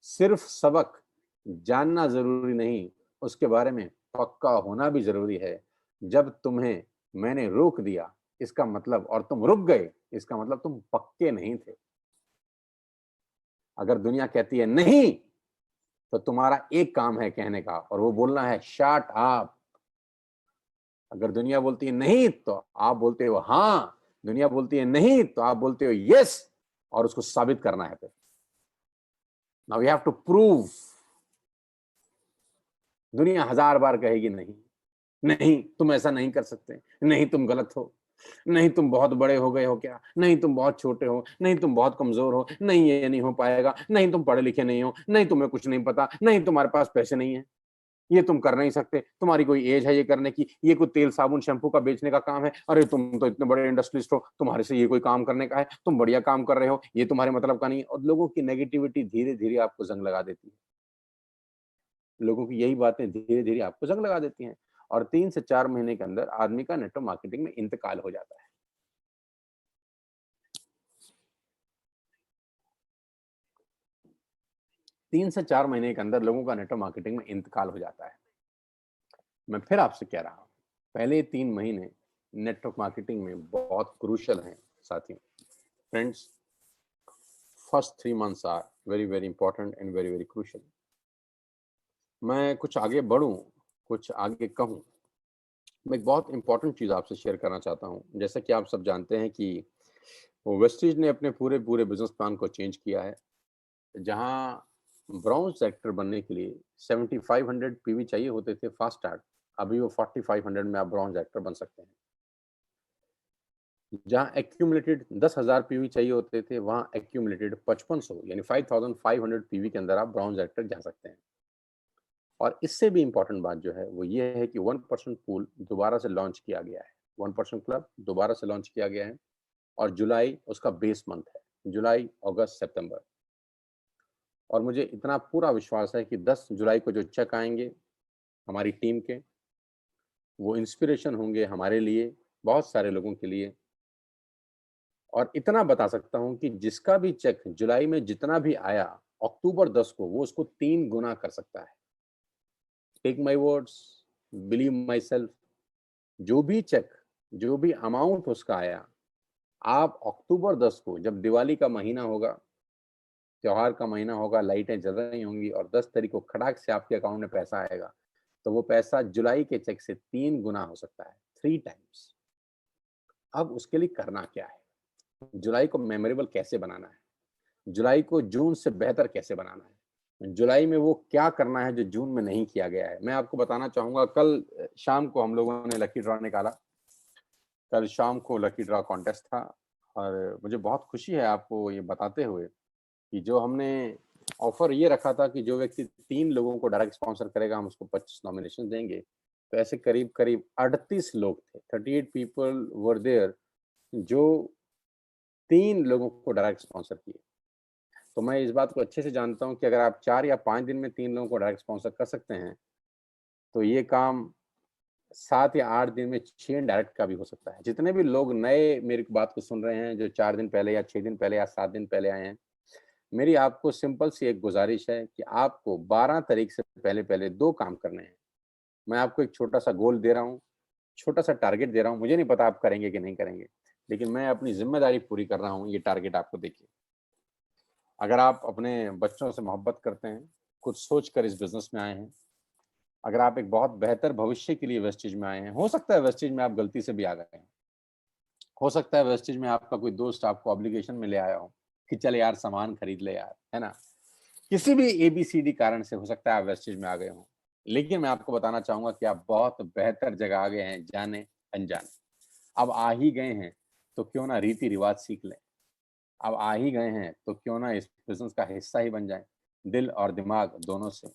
सिर्फ सबक जानना जरूरी नहीं, उसके बारे में पक्का होना भी जरूरी है। जब तुम्हें मैंने रोक दिया इसका मतलब, और तुम रुक गए, इसका मतलब तुम पक्के नहीं थे। अगर दुनिया कहती है नहीं तो तुम्हारा एक काम है कहने का, और वो बोलना है शट अप। अगर दुनिया बोलती है नहीं तो आप बोलते हो हाँ, दुनिया बोलती है नहीं तो आप बोलते हो यस, और उसको साबित करना है। फिर now we have to prove. दुनिया 1000 बार कहेगी नहीं, नहीं तुम ऐसा नहीं कर सकते, नहीं तुम गलत हो, नहीं तुम बहुत बड़े हो गए हो क्या, नहीं तुम बहुत छोटे हो, नहीं तुम बहुत कमजोर हो, नहीं ये नहीं हो पाएगा, नहीं तुम पढ़े लिखे नहीं हो, नहीं तुम्हें कुछ नहीं पता, नहीं तुम्हारे पास पैसे नहीं है, ये तुम कर नहीं सकते, तुम्हारी कोई एज है ये करने की, ये कोई तेल साबुन शैम्पू का बेचने का काम है, अरे तुम तो इतने बड़े इंडस्ट्रियलिस्ट हो, तुम्हारे से ये कोई काम करने का है, तुम बढ़िया काम कर रहे हो, ये तुम्हारे मतलब का नहीं है। और लोगों की नेगेटिविटी धीरे धीरे आपको जंग लगा देती है, लोगों की यही बातें धीरे धीरे आपको जंग लगा देती हैं, और 3 से 4 महीने के अंदर आदमी का नेटवर्क मार्केटिंग में इंतकाल हो जाता है। 3 से 4 महीने के अंदर लोगों का नेटवर्क मार्केटिंग में इंतकाल हो जाता है। मैं फिर आपसे कह रहा हूँ, पहले 3 महीने नेटवर्क मार्केटिंग में बहुत क्रूशल हैं साथियों। Friends, first 3 months are very very important and very very crucial. मैं कुछ आगे बढ़ूं, कुछ आगे कहूं, मैं एक बहुत इंपॉर्टेंट चीज़ आपसे शेयर करना चाहता हूं। जैसा कि आप सब जानते हैं कि वेस्टीज ने अपने पूरे पूरे बिजनेस प्लान को चेंज किया है, जहां ब्रॉन्ज सेक्टर बनने के लिए 7500 पीवी चाहिए होते थे फास्ट स्टार्ट, अभी वो 4500 में आप ब्रॉन्ज एक्टर बन सकते हैं। जहां एक्यूमुलेटेड 10,000 पीवी चाहिए होते थे, वहां एक्यूमुलेटेड 5500 यानी 5500 पीवी के अंदर आप ब्रॉन्ज एक्टर जा सकते हैं। और इससे भी इंपॉर्टेंट बात जो है वो ये है कि 1% पूल दोबारा से लॉन्च किया गया है, 1% क्लब दोबारा से लॉन्च किया गया है, और जुलाई उसका बेस मंथ है, जुलाई अगस्त सितंबर। और मुझे इतना पूरा विश्वास है कि 10 जुलाई को जो चेक आएंगे हमारी टीम के, वो इंस्पिरेशन होंगे हमारे लिए, बहुत सारे लोगों के लिए। और इतना बता सकता हूं कि जिसका भी चेक जुलाई में जितना भी आया, अक्टूबर 10 को वो उसको 3 गुना कर सकता है। Take my words, believe myself, जो भी चेक, जो भी अमाउंट उसका आया, आप अक्टूबर 10 को जब दिवाली का महीना होगा, त्योहार का महीना होगा, लाइटें जल रही होंगी और 10 तारीख को खड़ाक से आपके अकाउंट में पैसा आएगा, तो वो पैसा जुलाई के चेक से 3 गुना हो सकता है, 3 टाइम्स। अब उसके लिए करना क्या है, जुलाई को मेमोरेबल कैसे बनाना है, जुलाई को जून से बेहतर कैसे बनाना है, जुलाई में वो क्या करना है जो जून में नहीं किया गया है, मैं आपको बताना चाहूंगा। कल शाम को हम लोगों ने लकी ड्रॉ निकाला, कल शाम को लकी ड्रॉ कॉन्टेस्ट था, और मुझे बहुत खुशी है आपको ये बताते हुए कि जो हमने ऑफर ये रखा था कि जो व्यक्ति 3 लोगों को डायरेक्ट स्पॉन्सर करेगा, हम उसको 25 नॉमिनेशन देंगे। तो ऐसे करीब करीब 38 लोग थे, 38 पीपल वर देयर, जो 3 लोगों को डायरेक्ट स्पॉन्सर किए। तो मैं इस बात को अच्छे से जानता हूँ कि अगर आप 4 या 5 दिन में 3 लोगों को डायरेक्ट स्पॉन्सर कर सकते हैं, तो ये काम 7 या 8 दिन में 6 डायरेक्ट का भी हो सकता है। जितने भी लोग नए मेरी बात को सुन रहे हैं, जो 4 दिन पहले या 6 दिन पहले या 7 दिन पहले आए हैं, मेरी आपको सिंपल सी एक गुजारिश है कि आपको 12 तारीख से पहले पहले 2 काम करने हैं। मैं आपको एक छोटा सा गोल दे रहा हूँ, छोटा सा टारगेट दे रहा हूँ, मुझे नहीं पता आप करेंगे कि नहीं करेंगे, लेकिन मैं अपनी जिम्मेदारी पूरी कर रहा हूँ, ये टारगेट आपको देखिए। अगर आप अपने बच्चों से मोहब्बत करते हैं, कुछ सोच कर इस बिजनेस में आए हैं, अगर आप एक बहुत बेहतर भविष्य के लिए वेस्टेज में आए हैं, हो सकता है वेस्टेज में आप गलती से भी आ गए हैं, हो सकता है वेस्टेज में आपका कोई दोस्त आपको ऑब्लिगेशन में ले आया हो कि चल यार सामान खरीद ले यार, है ना, किसी भी ABCD कारण से हो सकता है आप वेस्टेज में आ गए हों। लेकिन मैं आपको बताना चाहूंगा कि आप बहुत बेहतर जगह आ गए हैं, जाने अनजाने। अब आ ही गए हैं तो क्यों ना रीति रिवाज सीख लें, अब आ ही गए हैं तो क्यों ना इस बिजनेस का हिस्सा ही बन जाए, दिल और दिमाग दोनों से।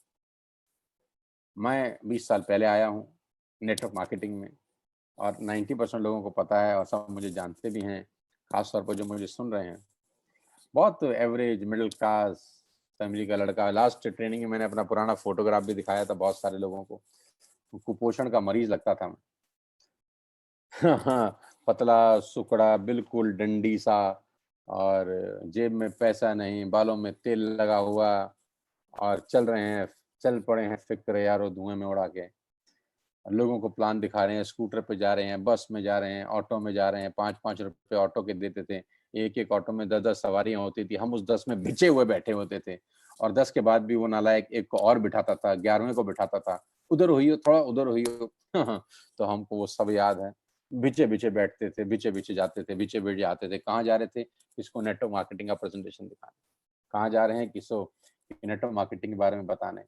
मैं 20 साल पहले आया हूँ नेटवर्क मार्केटिंग में, और 90% लोगों को पता है और सब मुझे जानते भी हैं, खासतौर पर जो मुझे सुन रहे हैं। बहुत एवरेज मिडिल क्लास फैमिली का लड़का, लास्ट ट्रेनिंग में मैंने अपना पुराना फोटोग्राफ भी दिखाया था बहुत सारे लोगों को, कुपोषण का मरीज लगता था मैं। हाँ, पतला सुकड़ा बिल्कुल डंडी सा, और जेब में पैसा नहीं, बालों में तेल लगा हुआ, और चल रहे हैं, चल पड़े हैं फिक्र यारो धुएं में उड़ा के। लोगों को प्लान दिखा रहे हैं, स्कूटर पे जा रहे हैं, बस में जा रहे हैं, ऑटो में जा रहे हैं, 5-5 रुपए ऑटो के देते थे, एक एक ऑटो में 10-10 सवारियां होती थी, हम उस 10 में भिजे हुए बैठे होते थे, और 10 के बाद भी वो नालायक एक को और बिठाता था, 11वें को बिठाता था, उधर हुई हो थोड़ा, उधर हुई हो। तो हमको वो सब याद है, बिचे बिचे बैठते थे, बिचे बिचे जाते थे, बिचे बिचे आते थे। कहाँ जा रहे थे, किसको नेटवर्क मार्केटिंग का प्रेजेंटेशन दिखाने, कहाँ जा रहे हैं, किसको नेटवर्क मार्केटिंग के बारे में बताने।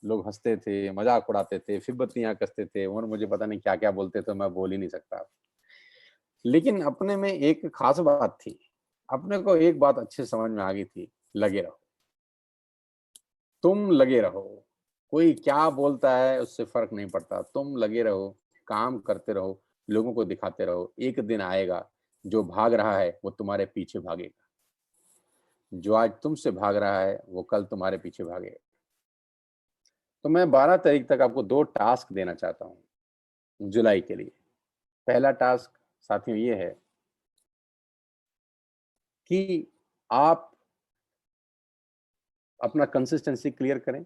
लोग हंसते थे, मजाक उड़ाते थे, फिर बत्तियां कसते थे, और मुझे पता नहीं क्या क्या बोलते थे, मैं बोल ही नहीं सकता। लेकिन अपने में एक खास बात थी, अपने को एक बात अच्छे समझ में आ गई थी, लगे रहो, तुम लगे रहो, कोई क्या बोलता है उससे फर्क नहीं पड़ता, तुम लगे रहो, काम करते रहो, लोगों को दिखाते रहो, एक दिन आएगा जो भाग रहा है वो तुम्हारे पीछे भागेगा, जो आज तुमसे भाग रहा है वो कल तुम्हारे पीछे भागेगा। तो मैं 12 तारीख तक आपको 2 टास्क देना चाहता हूँ जुलाई के लिए। पहला टास्क साथियों ये है कि आप अपना कंसिस्टेंसी क्लियर करें।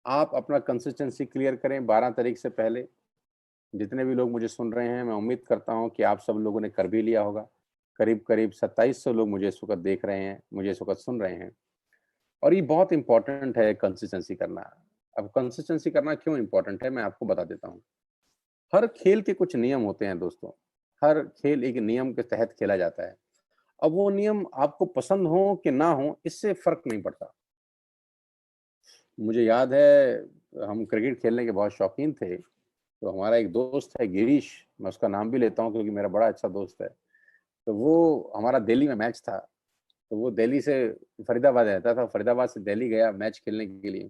आप अपना कंसिस्टेंसी क्लियर करें 12 तारीख से पहले। जितने भी लोग मुझे सुन रहे हैं, मैं उम्मीद करता हूं कि आप सब लोगों ने कर भी लिया होगा। करीब-करीब 2700 लोग मुझे इस वक़्त देख रहे हैं, मुझे इस वक़्त सुन रहे हैं और ये बहुत इम्पोर्टेंट है कंसिस्टेंसी करना। अब कंसिस्टेंसी करना क्यों इम्पोर्टेंट है, मैं आपको बता देता हूँ। हर खेल के कुछ नियम होते हैं दोस्तों। हर खेल एक नियम के तहत खेला जाता है। अब वो नियम आपको पसंद हो कि ना हो, इससे फ़र्क नहीं पड़ता। मुझे याद है हम क्रिकेट खेलने के बहुत शौकीन थे, तो हमारा एक दोस्त है गिरीश, मैं उसका नाम भी लेता हूँ क्योंकि मेरा बड़ा अच्छा दोस्त है। तो वो हमारा दिल्ली में मैच था, तो वो दिल्ली से फरीदाबाद रहता था, फरीदाबाद से दिल्ली गया मैच खेलने के लिए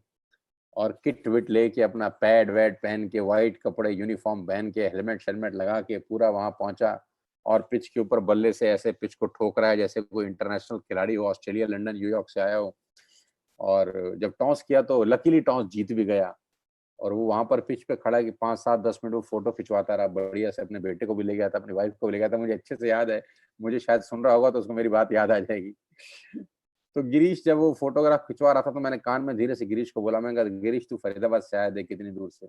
और किट-विट लेके अपना पैड-वैड पहन के, व्हाइट कपड़े, यूनिफ़ॉर्म पहन के, हेलमेट-शेलमेट लगा के पूरा वहाँ पहुँचा और पिच के ऊपर बल्ले से ऐसे पिच को ठोक रहा है जैसे कोई इंटरनेशनल खिलाड़ी हो, ऑस्ट्रेलिया, लंदन, न्यूयॉर्क से आया हो। और जब टॉस किया तो लकीली टॉस जीत भी गया और वो वहाँ पर पिच पे खड़ा है कि 5, 7, 10 मिनट वो फ़ोटो खिंचवाता रहा, बढ़िया से अपने बेटे को भी ले गया था, अपनी वाइफ़ को भी ले गया था, मुझे अच्छे से याद है, मुझे शायद सुन रहा होगा तो उसको मेरी बात याद आ जाएगी। तो गिरीश जब वो फ़ोटोग्राफ खिंचवा रहा था तो मैंने कान में धीरे से गिरीश को बोला, मैंने कहा, "गिरीश तू फरीदाबाद से आया देख कितनी दूर से,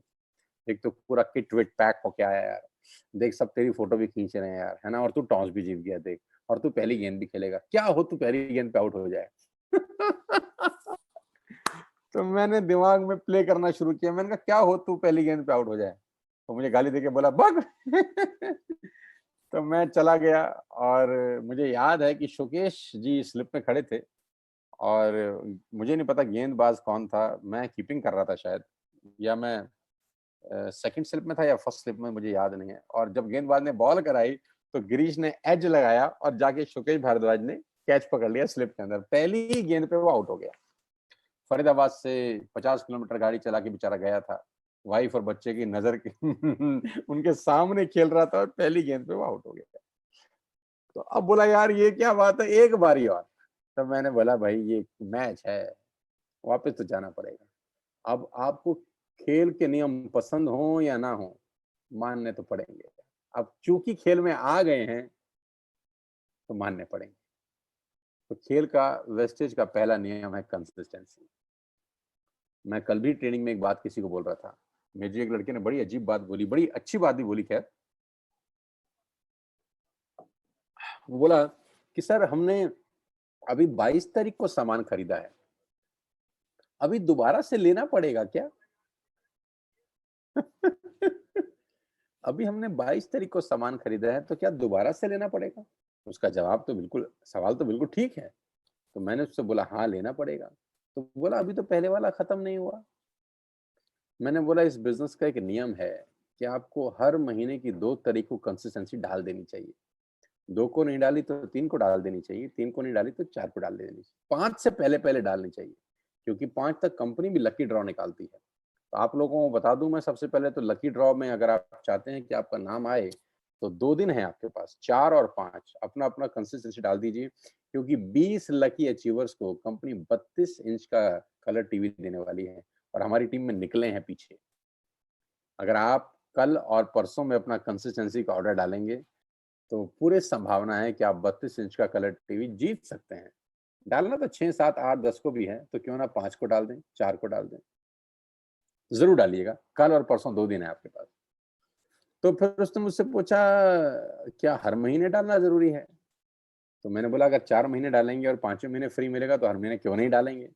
एक तो पूरा किट-विट पैक होके आया यार, देख सब तेरी फ़ोटो भी खींच रहे हैं यार, है ना? और तू टॉस भी जीत गया देख और तू पहली गेंद भी खेलेगा, क्या हो तू पहली गेंद पे आउट हो जाए।" तो मैंने दिमाग में प्ले करना शुरू किया। मैंने कहा क्या हो तू पहली गेंद पे आउट हो जाए। तो मुझे गाली देके बोला भाग। तो मैं चला गया और मुझे याद है कि शुकेश जी स्लिप में खड़े थे और मुझे नहीं पता गेंदबाज कौन था, मैं कीपिंग कर रहा था शायद या मैं सेकंड स्लिप में था या फर्स्ट स्लिप में मुझे याद नहीं है और जब गेंदबाज ने बॉल कराई तो गिरीश ने एज लगाया और जाके शुकेश भारद्वाज ने कैच पकड़ लिया स्लिप के अंदर। पहली ही गेंद पे वो आउट हो गया। फरीदाबाद से 50 किलोमीटर गाड़ी चला के बेचारा गया था। वाइफ और बच्चे की नज़र की उनके सामने खेल रहा था और पहली गेंद पे वो आउट हो गया। तो अब बोला यार ये क्या बात है, एक बारी और। तब मैंने बोला भाई ये मैच है, वापस तो जाना पड़ेगा। अब आपको खेल के नियम पसंद हो या ना हो, मानने तो पड़ेंगे। अब चूंकि खेल में आ गए हैं, तो मानने पड़ेंगे। तो खेल का वेस्टेज का पहला नियम है कंसिस्टेंसी। मैं कल भी ट्रेनिंग में एक बात किसी को बोल रहा था। मुझे एक लड़के ने बड़ी अजीब बात बोली, बड़ी अच्छी बात भी बोली खैर। वो बोला कि सर हमने अभी 22 तारीख को सामान खरीदा है, अभी दोबारा से लेना पड़ेगा क्या? अभी हमने 22 तारीख को सामान खरीदा है, तो क्या दोबारा से लेना पड़ेगा? उसका जवाब तो बिल्कुल सवाल तो बिल्कुल ठीक है। तो मैंने उससे बोला हाँ, लेना पड़ेगा। तो बोला अभी तो पहले वाला खत्म नहीं हुआ। मैंने बोला इस बिज़नेस का एक नियम है कि आपको हर महीने की 2 तारीख को कंसिस्टेंसी डाल देनी चाहिए। 2 को नहीं डाली तो 3 को डाल देनी चाहिए, 3 को नहीं डाली तो 4 को डाल देनी चाहिए। 5 से पहले-पहले डालनी चाहिए, क्योंकि 5 तक कंपनी भी लकी ड्रॉ निकालती है। तो आप लोगों को बता दूँ मैं सबसे पहले तो लकी ड्रॉ में अगर आप चाहते हैं कि आपका नाम आए, तो 2 दिन है आपके पास 4 और 5 अपना-अपना कंसिस्टेंसी डाल दीजिए, क्योंकि 20 लकी अचीवर्स को कंपनी 32 इंच का कलर टीवी देने वाली है और हमारी टीम में निकले हैं पीछे। अगर आप कल और परसों में अपना कंसिस्टेंसी का ऑर्डर डालेंगे, तो पूरी संभावना है कि आप 32 इंच का कलर टीवी जीत सकते हैं। डालना तो 6, 7, 8, 10 को भी है, तो क्यों ना 5 को डाल दें, 4 को डाल दें। ज़रूर डालिएगा, कल और परसों 2 दिन है आपके पास। तो फिर उसने मुझसे पूछा, "क्या हर महीने डालना ज़रूरी है?" तो मैंने बोला, "अगर 4 महीने डालेंगे और 5वें महीने फ्री मिलेगा, तो हर महीने क्यों नहीं डालेंगे?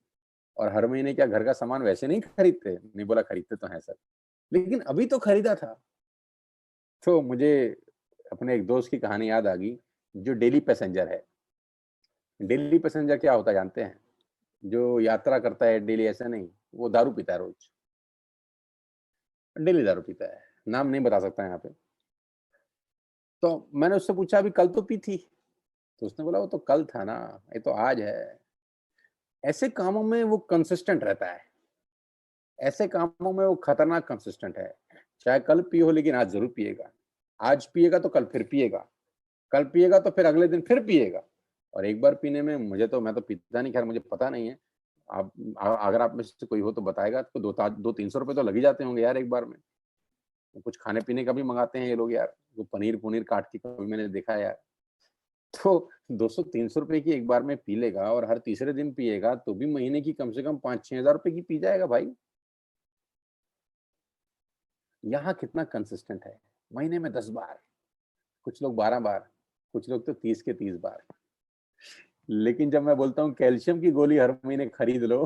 और हर महीने क्या घर का सामान वैसे नहीं खरीदते?" नहीं बोला, "खरीदते तो हैं सर, लेकिन अभी तो खरीदा था।" तो मुझे अपने एक दोस्त की कहानी याद आ गई, जो डेली पैसेंजर है। डेली पैसेंजर क्या होता है जानते हैं? जो यात्रा करता है डेली ऐसा नहीं, वो दारू पीता है रोज़, डेली दारू पीता है। नाम नहीं बता सकता यहाँ पे। तो मैंने उससे पूछा अभी कल तो पी थी, तो उसने बोला वो तो कल था ना, ये तो आज है। ऐसे कामों में वो कंसिस्टेंट रहता है, ऐसे कामों में वो खतरनाक कंसिस्टेंट है। चाहे कल पियो लेकिन आज ज़रूर पिएगा, आज पिएगा तो कल फिर पिएगा, कल पिएगा तो फिर अगले दिन फिर पिएगा। और एक बार पीने में मैं तो पीता नहीं, खैर मुझे पता नहीं है। आप अगर आप में से कोई हो तो बताएगा, तो 200-300 रुपए तो लग ही जाते होंगे यार एक बार में। तो कुछ खाने-पीने का भी मँगाते हैं ये लोग यार, वो पनीर-वनीर काट के कभी मैंने देखा है यार। तो 200-300 रुपए की एक बार में पी लेगा और हर तीसरे दिन पिएगा, तो भी महीने की कम से कम 5-6 हज़ार रुपए की पी जाएगा भाई। यहाँ कितना कंसिस्टेंट है, महीने में 10 बार, कुछ लोग 12 बार, कुछ लोग तो 30 के 30 बार। लेकिन जब मैं बोलता हूँ कैल्शियम की गोली हर महीने खरीद लो,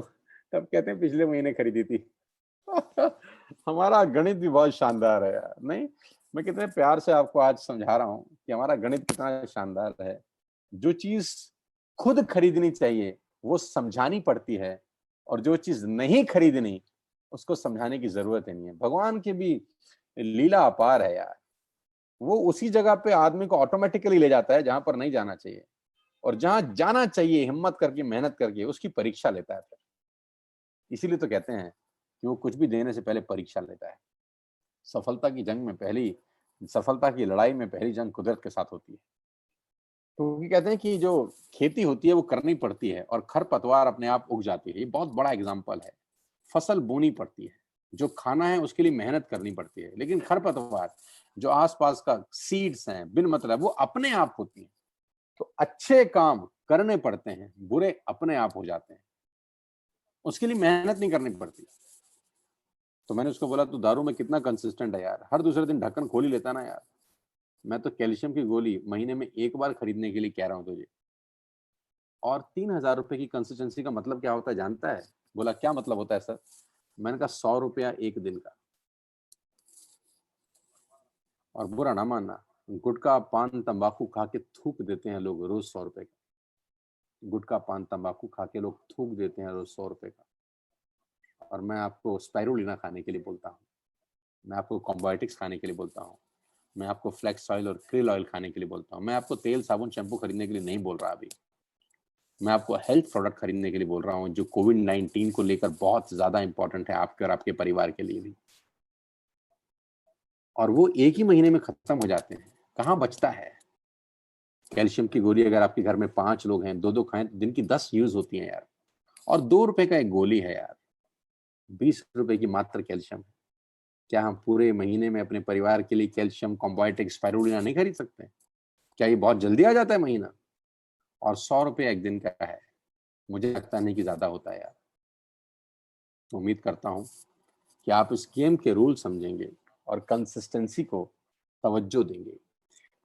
तब कहते हैं पिछले महीने खरीदी थी। हमारा गणित भी बहुत शानदार है यार, नहीं? मैं कितने प्यार से आपको आज समझा रहा हूँ कि हमारा गणित कितना शानदार है। जो चीज़ खुद खरीदनी चाहिए, वो समझानी पड़ती है, और जो चीज़ नहीं खरीदनी, उसको समझाने की ज़रूरत ही नहीं है। भगवान की भी लीला अपार है यार। वो उसी जगह पे आदमी को ऑटोमैटिकली ले जाता है जहाँ पर नहीं जाना चाहिए, और जहाँ जाना चाहिए हिम्मत करके, मेहनत करके, उसकी परीक्षा लेता है फिर। इसीलिए तो कहते हैं कि वो कुछ भी देने से पहले परीक्षा लेता है। सफलता की जंग में पहली सफलता की लड़ाई में पहली जंग कुदरत के साथ होती है। क्योंकि कहते हैं कि जो खेती होती है वो करनी पड़ती है और खरपतवार अपने आप उग जाती है। ये बहुत बड़ा एग्जाम्पल है। फसल बोनी पड़ती है, जो खाना है उसके लिए मेहनत करनी पड़ती है, लेकिन खरपतवार जो आसपास का सीड्स हैं बिन मतलब वो अपने आप होती हैं। तो अच्छे काम करने पड़ते हैं, बुरे अपने आप हो जाते हैं, उसके लिए मेहनत नहीं करनी पड़ती। तो मैंने उसको बोला तू दारू में कितना कंसिस्टेंट है यार, हर दूसरे दिन ढक्कन खोल ही लेता ना यार। मैं तो कैल्शियम की गोली महीने में एक बार खरीदने के लिए कह रहा हूँ तुझे। और 3,000 रुपए की कंसिस्टेंसी का मतलब क्या होता है जानता है? बोला क्या मतलब होता है सर? मैंने कहा 100 रुपया एक दिन का। और बुरा ना मानना, गुटखा पान तंबाकू खा के थूक देते हैं लोग रोज 100 रुपए का। गुटखा पान तंबाकू खा के लोग थूक देते हैं रोज 100 रुपए का। और मैं आपको स्पाइरुलिना खाने के लिए बोलता हूँ, मैं आपको कॉम्बायोटिक्स खाने के लिए बोलता हूँ, मैं आपको फ्लेक्स ऑयल और क्रिल ऑयल खाने के लिए बोलता हूँ। मैं आपको तेल साबुन शैम्पू खरीदने के लिए नहीं बोल रहा अभी। मैं आपको हेल्थ प्रोडक्ट खरीदने के लिए बोल रहा हूँ, जो कोविड-19 को लेकर बहुत ज्यादा इंपॉर्टेंट है आपके और आपके परिवार के लिए भी। और वो एक ही महीने में खत्म हो जाते हैं, कहाँ बचता है? कैल्शियम की गोली अगर आपके घर में 5 लोग हैं, 2-2 खाएं तो दिन की 10 यूज होती हैं यार। और 2 रुपए का एक गोली है यार, 20 रुपए की मात्र कैल्शियम। क्या हम पूरे महीने में अपने परिवार के लिए कैल्शियम, कॉम्बायोटिक, स्पाइरुलिना नहीं खरीद सकते? क्या ये बहुत जल्दी आ जाता है महीना? और 100 रुपये एक दिन का है, मुझे लगता नहीं कि ज्यादा होता है यार। उम्मीद करता हूँ कि आप इस गेम के रूल समझेंगे और कंसिस्टेंसी को तवज्जो देंगे।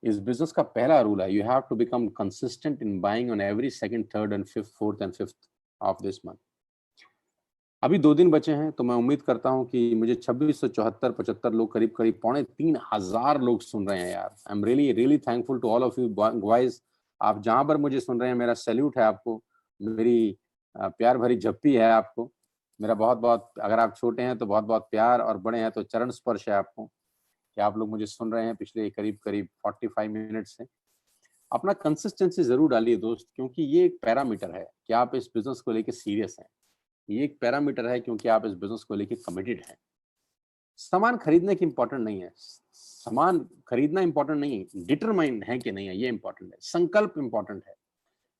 इस बिजनेस का पहला रूल है, you have to become consistent in buying on every second, third and fifth, fourth and fifth of this month. अभी 2 दिन बचे हैं, तो मैं उम्मीद करता हूँ कि मुझे 2674-75 लोग, करीब करीब 3,500 लोग सुन रहे हैं यार। I am really really thankful to all of you guys. आप जहां पर मुझे सुन रहे हैं, मेरा सैल्यूट है आपको, मेरी प्यार भरी झप्पी है आपको। मेरा बहुत बहुत, अगर आप छोटे हैं तो बहुत बहुत प्यार, और बड़े हैं तो चरण स्पर्श है आपको, कि आप लोग मुझे सुन रहे हैं पिछले करीब करीब 45 मिनट से। अपना कंसिस्टेंसी जरूर डालिए दोस्त, क्योंकि ये एक पैरामीटर है कि आप इस बिजनेस को लेकर सीरियस हैं। ये एक पैरामीटर है क्योंकि आप इस बिजनेस को लेकर कमिटेड हैं। सामान खरीदने की इंपॉर्टेंट नहीं है, सामान खरीदना इंपॉर्टेंट नहीं है, डिटरमाइन है कि नहीं है ये इंपॉर्टेंट है, संकल्प इंपॉर्टेंट है।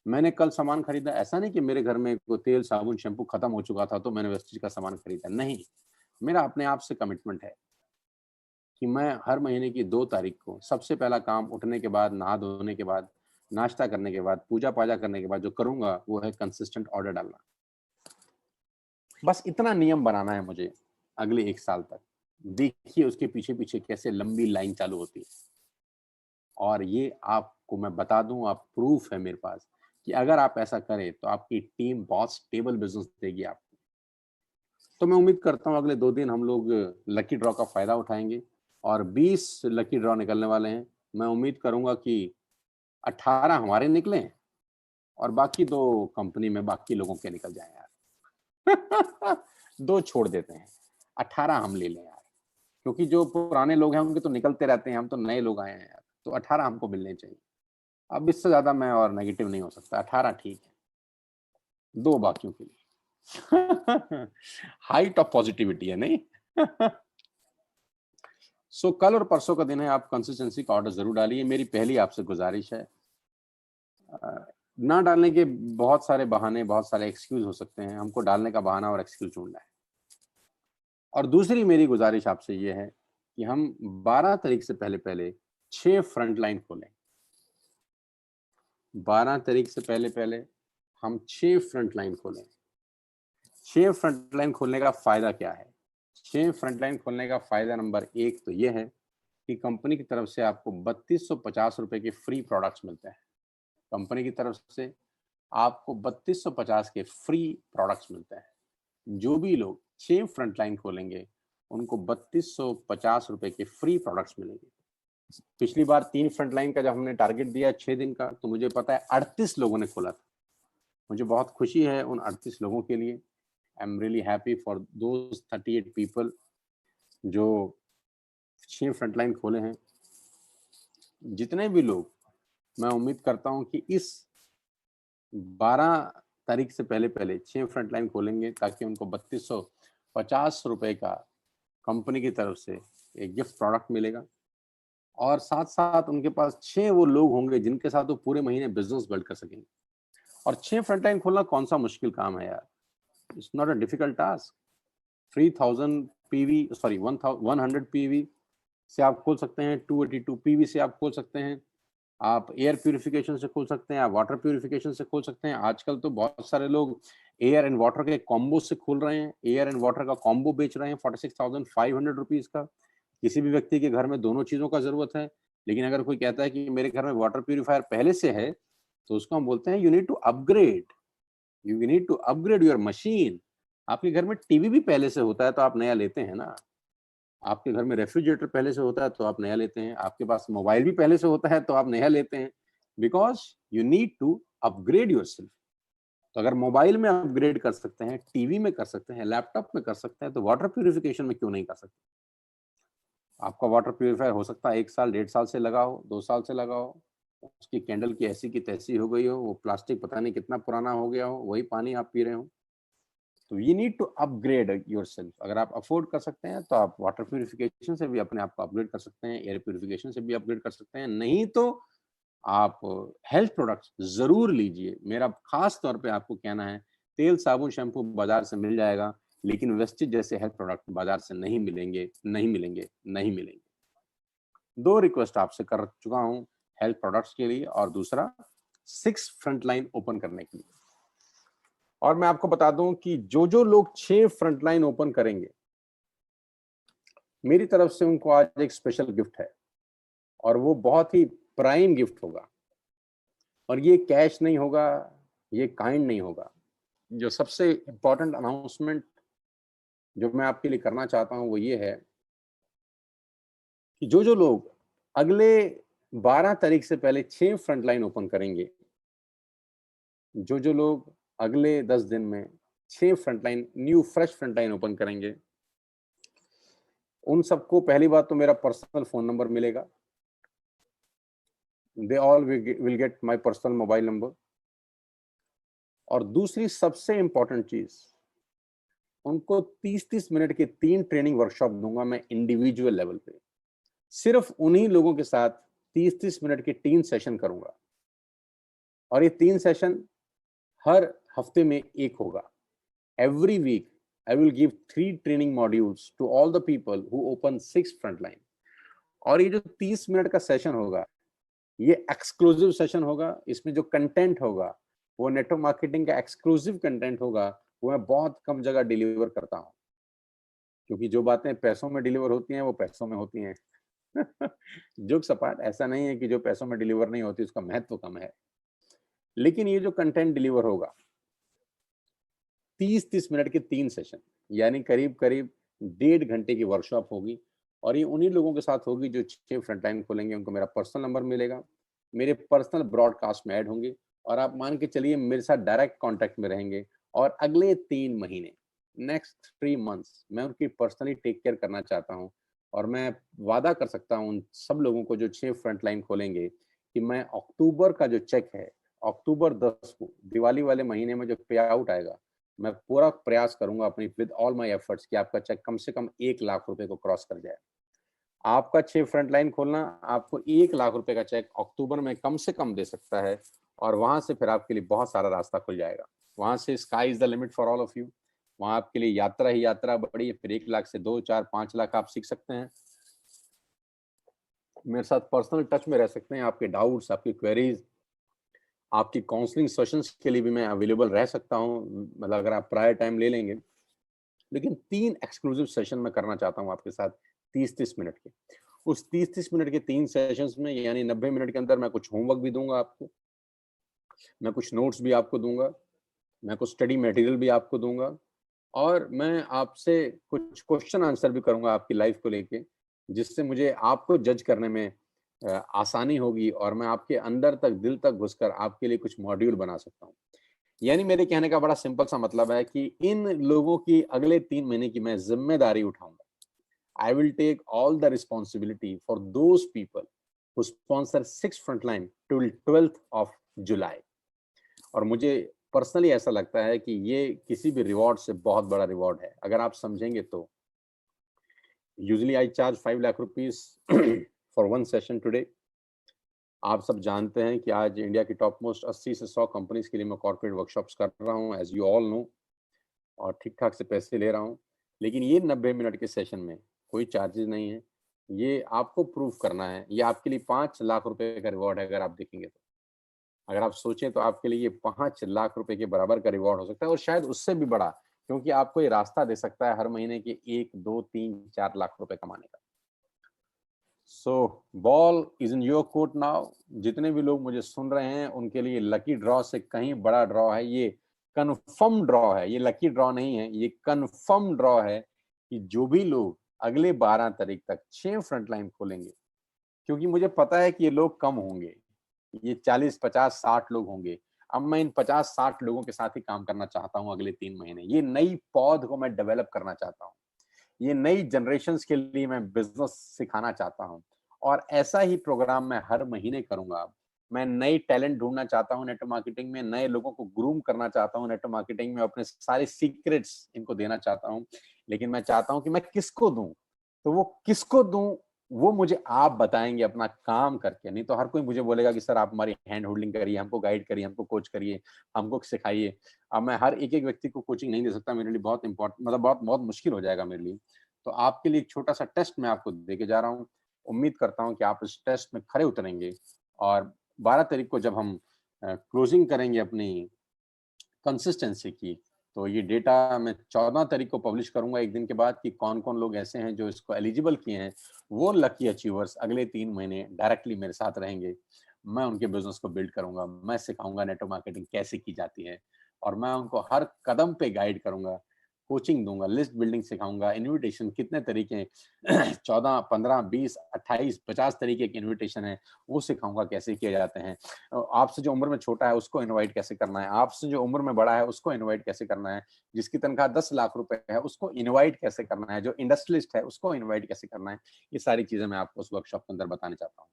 मैंने कल सामान खरीदा, ऐसा नहीं कि मेरे घर में कोई तेल साबुन शैम्पू खत्म हो चुका था तो मैंने उस चीज का सामान खरीदा, नहीं। मेरा अपने आप से कमिटमेंट है कि मैं हर महीने की 2 तारीख को सबसे पहला काम उठने के बाद, नहा धोने के बाद, नाश्ता करने के बाद, पूजा पाजा करने के बाद जो करूंगा वो है कंसिस्टेंट ऑर्डर डालना। बस इतना नियम बनाना है मुझे अगले 1 साल तक। देखिए उसके पीछे पीछे कैसे लंबी लाइन चालू होती है। और ये आपको मैं बता दूं, आप प्रूफ है मेरे पास कि अगर आप ऐसा करें तो आपकी टीम बहुत स्टेबल बिजनेस देगी आपको। तो मैं उम्मीद करता हूं अगले 2 दिन हम लोग लकी ड्रॉ का फायदा उठाएंगे, और 20 लकी ड्रॉ निकलने वाले हैं। मैं उम्मीद करूंगा कि 18 हमारे निकले और बाकी 2 कंपनी में बाकी लोगों के निकल जाए यार। 2 छोड़ देते हैं, 18 हम ले लें यार, क्योंकि जो पुराने लोग हैं उनके तो निकलते रहते हैं, हम तो नए लोग आए हैं यार। तो 18 हमको मिलने चाहिए। अब इससे ज़्यादा मैं और नेगेटिव नहीं हो सकता, 18 ठीक है, 2 बाकियों के लिए। हाइट ऑफ पॉजिटिविटी है, नहीं? सो कल और परसों का दिन है, आप कंसिस्टेंसी का ऑर्डर ज़रूर डालिए। मेरी पहली आपसे गुज़ारिश है, ना डालने के बहुत सारे बहाने, बहुत सारे एक्सक्यूज़ हो सकते हैं, हमको डालने का बहाना और एक्सक्यूज़ ढूँढना है। और दूसरी मेरी गुज़ारिश आपसे ये है कि हम 12 तारीख से पहले-पहले 6 फ्रंट लाइन खोलें। 12 तारीख से पहले-पहले हम 6 फ्रंट लाइन खोलें। 6 फ्रंट लाइन खोलने का फ़ायदा क्या है? 6 फ्रंट लाइन खोलने का फ़ायदा नंबर 1 तो ये है कि कंपनी की तरफ से आपको ₹3250 के फ्री प्रोडक्ट्स मिलते हैं। कंपनी की तरफ से आपको 3250 के फ्री प्रोडक्ट्स मिलते हैं। जो भी लोग 6 फ्रंट लाइन खोलेंगे, उनको ₹3250 के फ्री प्रोडक्ट्स मिलेंगे। पिछली बार 3 फ्रंट लाइन का जब हमने टारगेट दिया 6 दिन का, तो मुझे पता है 38 लोगों ने खोला था। मुझे बहुत खुशी है उन 38 लोगों के लिए। आई am really happy for those 38 people जो 6 फ्रंट लाइन खोले हैं। जितने भी लोग, मैं उम्मीद करता हूँ कि इस 12 तारीख से पहले-पहले 6 फ्रंट लाइन खोलेंगे, ताकि उनको ₹3250 का कंपनी की तरफ से एक गिफ्ट प्रोडक्ट मिलेगा और साथ-साथ उनके पास 6 वो लोग होंगे जिनके साथ वो पूरे महीने बिज़नेस बिल्ड कर सकेंगे। और 6 फ्रंट लाइन खोलना कौन-सा मुश्किल काम है यार? It's not a difficult task. 3000 PV, sorry 100 PV से आप खोल सकते हैं, 282 पीवी से आप खोल सकते हैं, आप एयर प्यूरिफिकेशन से खोल सकते हैं, आप वाटर प्यूरिफिकेशन से खोल सकते हैं। आजकल तो बहुत सारे लोग एयर एंड वाटर के कॉम्बो से खोल रहे हैं, एयर एंड वाटर का कॉम्बो बेच रहे हैं ₹46,500 का। किसी भी व्यक्ति के घर में दोनों चीज़ों का ज़रूरत है, लेकिन अगर कोई कहता है कि मेरे घर में वाटर प्यूरिफायर पहले से है, तो उसको हम बोलते हैं you need to upgrade, you need to upgrade your machine. आपके घर में टीवी भी पहले से होता है तो आप नया लेते हैं ना। आपके घर में रेफ्रिजरेटर पहले से होता है तो आप नया लेते हैं, आपके पास मोबाइल भी पहले से होता है तो आप नया लेते हैं, because you need to upgrade yourself. तो अगर मोबाइल में अपग्रेड कर सकते हैं, टीवी में कर सकते हैं, लैपटॉप में कर सकते हैं, तो वाटर प्यूरिफिकेशन में क्यों नहीं कर सकते? आपका वाटर प्यूरिफायर हो सकता है 1 साल, 1.5 साल से लगा हो, 2 साल से लगा हो, उसकी कैंडल की ऐसी की तैसी हो गई हो, वो प्लास्टिक पता नहीं कितना पुराना हो गया हो, वही पानी आप पी रहे हो। तो you need to upgrade yourself. अगर आप अफोर्ड कर सकते हैं तो आप वाटर प्यूरिफिकेशन से भी अपने आप को अपग्रेड कर सकते हैं, एयर प्यूरिफिकेशन से भी अपग्रेड कर सकते हैं। नहीं तो आप हेल्थ प्रोडक्ट्स ज़रूर लीजिए। मेरा खास तौर पे आपको कहना है, तेल, साबुन, शैम्पू बाज़ार से मिल जाएगा, लेकिन वेस्टेज जैसे हेल्थ प्रोडक्ट बाज़ार से नहीं मिलेंगे, नहीं मिलेंगे, नहीं मिलेंगे। 2 रिक्वेस्ट आपसे कर चुका हूँ हेल्थ प्रोडक्ट्स के लिए और दूसरा 6 फ्रंट लाइन ओपन करने के लिए। और मैं आपको बता दूं कि जो लोग 6 फ्रंट लाइन ओपन करेंगे, मेरी तरफ से उनको आज एक स्पेशल गिफ्ट है और वो बहुत ही प्राइम गिफ्ट होगा और ये कैश नहीं होगा, ये काइंड नहीं होगा। जो सबसे इम्पोर्टेंट अनाउंसमेंट जो मैं आपके लिए करना चाहता हूं वो ये है कि जो लोग अगले 12 तारीख से पहले 6 फ्रंट लाइन ओपन करेंगे, जो लोग अगले 10 दिन में 6 front line, new fresh front line open करेंगे, उन सबको पहली बात तो मेरा पर्सनल फ़ोन नंबर मिलेगा। They all will get my personal mobile number. और दूसरी सबसे इम्पोर्टेंट चीज़, उनको 30-30 मिनट के 3 ट्रेनिंग वर्कशॉप दूँगा मैं इंडिविजुअल लेवल पे। सिर्फ़ उन्हीं लोगों के साथ 30-30 मिनट के 3 सेशन करूँगा और ये 3 सेशन हर हफ्ते में 1 होगा। Every week, I will give 3 training modules to all the people who open 6 frontline। और ये जो 30 मिनट का सेशन होगा, ये एक्सक्लूसिव सेशन होगा। इसमें जो कंटेंट होगा, वो नेटवर्क मार्केटिंग का एक्सक्लूसिव कंटेंट होगा, वो मैं बहुत कम जगह डिलीवर करता हूँ। क्योंकि जो बातें पैसों में डिलीवर होती हैं, वो पैसों में होती हैं। जोक्स अपार्ट, ऐसा नहीं है कि जो पैसों में डिलीवर नहीं होती, उसका महत्व कम है। लेकिन ये जो कंटेंट डिलीवर होगा, 30-30 मिनट के 3 सेशन, यानी करीब-करीब 1.5 घंटे की वर्कशॉप होगी और ये उन्हीं लोगों के साथ होगी जो 6 फ्रंटलाइन खोलेंगे, उनको मेरा पर्सनल नंबर मिलेगा, मेरे पर्सनल ब्रॉडकास्ट में ऐड होंगे और आप मान के चलिए मेरे साथ डायरेक्ट कॉन्टैक्ट में रहेंगे और अगले 3 महीने, नेक्स्ट 3 मंथ्स मैं उनकी पर्सनली टेक केयर करना चाहता हूँ। और मैं वादा कर सकता हूँ उन सब लोगों को जो 6 फ्रंट लाइन खोलेंगे कि मैं अक्टूबर का जो चेक है, अक्टूबर 10 को दिवाली वाले महीने में जो पे आउट आएगा, मैं पूरा प्रयास करूँगा अपनी विद ऑल माय एफर्ट्स कि आपका चेक कम से कम 1 लाख रुपए को क्रॉस कर जाए। आपका 6 फ्रंट लाइन खोलना आपको 1 लाख रुपए का चेक अक्टूबर में कम से कम दे सकता है और वहाँ से फिर आपके लिए बहुत सारा रास्ता खुल जाएगा। वहाँ से sky is the limit for all of you. वहाँ आपके लिए यात्रा ही यात्रा बढ़ी है, फिर 1 लाख से 2, 4, 5 लाख आप सीख सकते हैं। मेरे साथ पर्सनल टच में रह सकते हैं, आपके डाउट्स, आपकी क्वेरीज़, आपकी काउंसलिंग सेशंस के लिए भी मैं अवेलेबल रह सकता हूँ, मतलब अगर आप प्रायर टाइम ले लेंगे। लेकिन 3 एक्सक्लूसिव सेशन मैं करना चाहता हूँ आपके साथ 30-30 मिनट के। उस 30-30 मिनट के 3 सेशंस में यानी 90 मिनट के अंदर मैं कुछ होमवर्क भी दूँगा आपको, मैं कुछ नोट्स भी आपको दूँगा, मैं कुछ स्टडी मटेरियल भी आपको दूँगा और मैं आपसे कुछ क्वेश्चन आंसर भी करूँगा आपकी लाइफ़ को लेके, जिससे मुझे आपको जज करने में आसानी होगी और मैं आपके अंदर तक, दिल तक घुसकर आपके लिए कुछ मॉड्यूल बना सकता हूँ। यानी मेरे कहने का बड़ा सिंपल सा मतलब है कि इन लोगों की अगले 3 महीने की मैं ज़िम्मेदारी उठाऊँगा। I will take all the responsibility for those people who sponsor 6 frontline till 12th of July. और मुझे पर्सनली ऐसा लगता है कि ये किसी भी रिवॉर्ड से बहुत बड़ा रिवॉर्ड है। अगर आप समझेंगे तो usually I charge 5 lakh rupees for one session today. आप सब जानते हैं कि आज इंडिया की टॉप मोस्ट 80 से 100 कंपनीज के लिए मैं कॉर्पोरेट वर्कशॉप्स कर रहा हूँ एज यू ऑल नो, और ठीक-ठाक से पैसे ले रहा हूँ। लेकिन ये 90 मिनट के सेशन में कोई चार्जेज़ नहीं है। ये आपको प्रूव करना है। ये आपके लिए 5 लाख रुपए का रिवॉर्ड है अगर आप देखेंगे तो। अगर आप सोचें तो आपके लिए ये 5 लाख रुपए के बराबर का रिवॉर्ड हो सकता है और शायद उससे भी बड़ा, क्योंकि आपको ये रास्ता दे सकता है हर महीने के 1, 2, 3, 4 लाख रुपए कमाने का। सो ball is in your court now. जितने भी लोग मुझे सुन रहे हैं उनके लिए लकी ड्रॉ से कहीं बड़ा ड्रॉ है। ये कन्फर्म ड्रॉ है, ये लकी ड्रॉ नहीं है, ये कन्फर्म ड्रॉ है कि जो भी लोग अगले 12 तारीख तक 6 फ्रंटलाइन खोलेंगे, क्योंकि मुझे पता है कि ये लोग कम होंगे, ये 40, 50, 60 लोग होंगे। अब मैं इन 50-60 लोगों के साथ ही काम करना चाहता हूँ अगले 3 महीने। ये नई पौध को मैं डेवलप करना चाहता हूँ। ये नई जनरेशन्स के लिए मैं बिज़नेस सिखाना चाहता हूँ और ऐसा ही प्रोग्राम मैं हर महीने करूँगा अब। मैं नए टैलेंट ढूँढना चाहता हूँ नेटवर्क मार्केटिंग में, नए लोगों को ग्रूम करना चाहता हूँ नेटवर्क मार्केटिंग में, अपने सारे सीक्रेट्स इनको देना चाहता हूँ। लेकिन मैं चाहता हूँ कि मैं किसको दूँ? तो वो किसको दूँ, वो मुझे आप बताएँगे अपना काम करके, नहीं तो हर कोई मुझे बोलेगा कि सर आप हमारी हैंड होल्डिंग करिए, हमको गाइड करिए, हमको कोच करिए, हमको सिखाइए। अब मैं हर एक-एक व्यक्ति को कोचिंग नहीं दे सकता, मेरे लिए बहुत मतलब बहुत बहुत मुश्किल हो जाएगा मेरे लिए। तो आपके लिए एक छोटा-सा टेस्ट मैं आपको देके जा रहा हूँ। उम्मीद करता हूँ कि आप इस टेस्ट में खरे उतरेंगे और 12 तारीख को जब हम क्लोजिंग करेंगे अपनी कंसिस्टेंसी की, तो ये डेटा मैं 14 तारीख को पब्लिश करूँगा 1 दिन के बाद कि कौन-कौन लोग ऐसे हैं जो इसको एलिजिबल किए हैं। वो लकी अचीवर्स अगले 3 महीने डायरेक्टली मेरे साथ रहेंगे। मैं उनके बिज़नेस को बिल्ड करूँगा, मैं सिखाऊँगा नेटवर्क मार्केटिंग कैसे की जाती है और मैं उनको हर कदम पे गाइड करूँगा, कोचिंग दूँगा, लिस्ट बिल्डिंग सिखाऊँगा, इन्विटेशन कितने तरीके 14, 15, 20, 28, 50 तरीके के इन्विटेशन हैं, वो सिखाऊँगा कैसे किए जाते हैं। आपसे जो उम्र में छोटा है उसको इनवाइट कैसे करना है, आपसे जो उम्र में बड़ा है उसको इनवाइट कैसे करना है, जिसकी तनख्वाह 10 लाख रुपए है उसको इनवाइट कैसे करना है, जो इंडस्ट्रियलिस्ट है उसको इनवाइट कैसे करना है, ये सारी चीज़ें मैं आपको उस वर्कशॉप के अंदर बताने चाहता हूँ।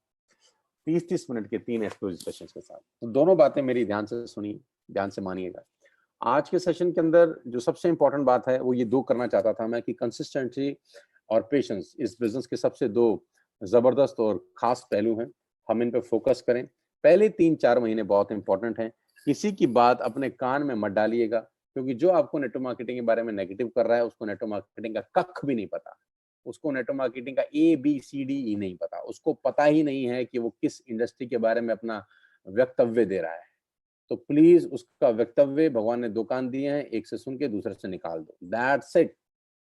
30-30 मिनट के 3 एक्सक्लूसिव सेशंस के साथ। तो दोनों बातें मेरी ध्यान से सुनिए, ध्यान से मानिएगा। आज के सेशन के अंदर जो सबसे इम्पोर्टेंट बात है वो ये 2 करना चाहता था मैं कि कंसिस्टेंसी और पेशेंस इस बिज़नेस के सबसे 2 ज़बरदस्त और ख़ास पहलू हैं। हम इन पे फ़ोकस करें। पहले 3-4 महीने बहुत इम्पोर्टेंट हैं। किसी की बात अपने कान में मत डालिएगा, क्योंकि जो आपको नेटवर्क मार्केटिंग के बारे में नेगेटिव कर रहा है, उसको नेटवर्क मार्केटिंग का कख भी नहीं पता। उसको नेटवर्क मार्केटिंग का ए, बी, सी, डी ही नहीं पता। उसको पता ही नहीं है कि वो किस इंडस्ट्री के बारे में अपना वक्तव्य दे रहा है। तो प्लीज़ उसका वक्तव्य भगवान ने 2 कान दिए हैं, एक से सुन के दूसरे से निकाल दो। That's it.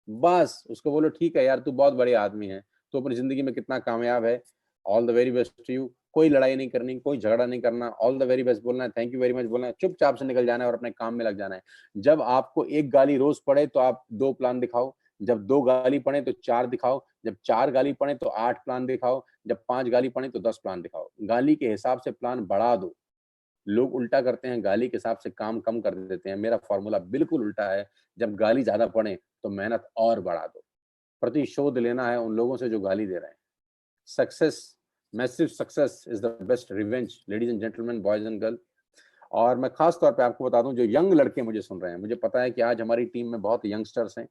बस उसको बोलो ठीक है यार, तू बहुत बढ़िया आदमी है, तू अपनी ज़िंदगी में कितना कामयाब है, all the very best to you. कोई लड़ाई नहीं करनी, कोई झगड़ा नहीं करना, ऑल द वेरी बेस्ट बोलना है, थैंक यू वेरी मच बोलना है, चुपचाप से निकल जाना है और अपने काम में लग जाना है। जब आपको 1 गाली रोज़ पड़े तो आप 2 प्लान दिखाओ, जब 2 गाली पड़े तो 4 दिखाओ, जब 4 गाली पड़े तो 8 प्लान दिखाओ, जब 5 गाली पड़े तो 10 प्लान दिखाओ। गाली के हिसाब से प्लान बढ़ा दो। लोग उल्टा करते हैं, गाली के हिसाब से काम कम कर देते हैं। मेरा फ़ॉर्मूला बिल्कुल उल्टा है, जब गाली ज़्यादा पड़े तो मेहनत और बढ़ा दो। प्रतिशोध लेना है उन लोगों से जो गाली दे रहे हैं। Success, massive success is the best revenge, ladies and gentleman, boys and girl. और मैं खास तौर पे आपको बता दूं, जो यंग लड़के मुझे सुन रहे हैं, मुझे पता है कि आज हमारी टीम में बहुत यंगस्टर्स हैं,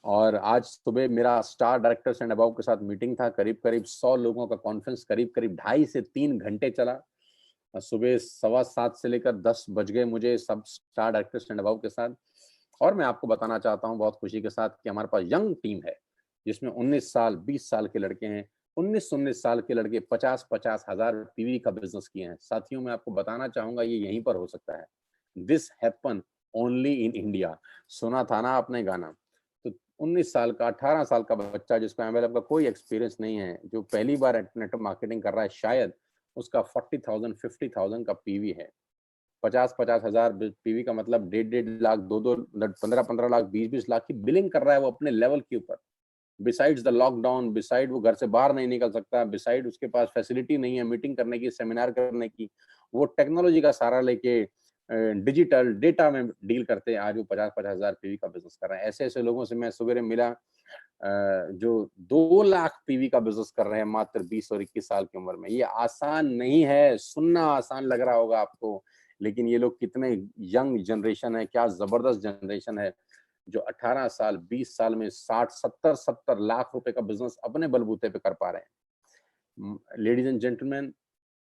और आज सुबह मेरा स्टार डायरेक्टर्स एंड अबव के साथ मीटिंग था। करीब करीब 100 लोगों का कॉन्फ्रेंस करीब करीब 2.5 से 3 घंटे चला। सुबह 7:15 से लेकर 10 बज गए मुझे सब स्टार डायरेक्टर्स एंड अबव के साथ। और मैं आपको बताना चाहता हूं बहुत खुशी के साथ कि हमारे पास यंग टीम है, जिसमें 19 साल 20 साल के लड़के हैं। 19 साल के लड़के 50 हजार पीवी का बिजनेस किए हैं। साथियों, मैं आपको बताना चाहूंगा ये यहीं पर हो सकता है। This happen only in India. सुना था ना आपने गाना? तो 19 साल का 18 साल का बच्चा जिसको एमएलएम का कोई एक्सपीरियंस नहीं है, जो पहली बार नेटवर्क मार्केटिंग कर रहा है, शायद उसका 40,000 50,000 का पीवी है। 50 हजार पीवी का मतलब 1.5 लाख 2 15 लाख 20 लाख की बिलिंग कर रहा है वो अपने लेवल के ऊपर। बिसाइड्स द लॉकडाउन, बिसाइड वो घर से बाहर नहीं निकल सकता, बिसाइड उसके पास फैसिलिटी नहीं है मीटिंग करने की, सेमिनार करने की, वो टेक्नोलॉजी का सहारा लेके डिजिटल डेटा में डील करते हैं। आज वो 50 हजार पीवी का बिजनेस कर रहे हैं। ऐसे ऐसे लोगों से मैं सवेरे मिला जो 2 लाख पीवी का बिजनेस कर रहे हैं मात्र 20 और 21 साल की उम्र में। ये आसान नहीं है, सुनना आसान लग रहा होगा आपको, लेकिन ये लोग कितने यंग जनरेशन है, क्या जबरदस्त जनरेशन है, जो 18 साल 20 साल में 60 70 लाख रुपए का बिजनेस अपने बलबूते पे कर पा रहे हैं। लेडीज एंड जेंटलमैन,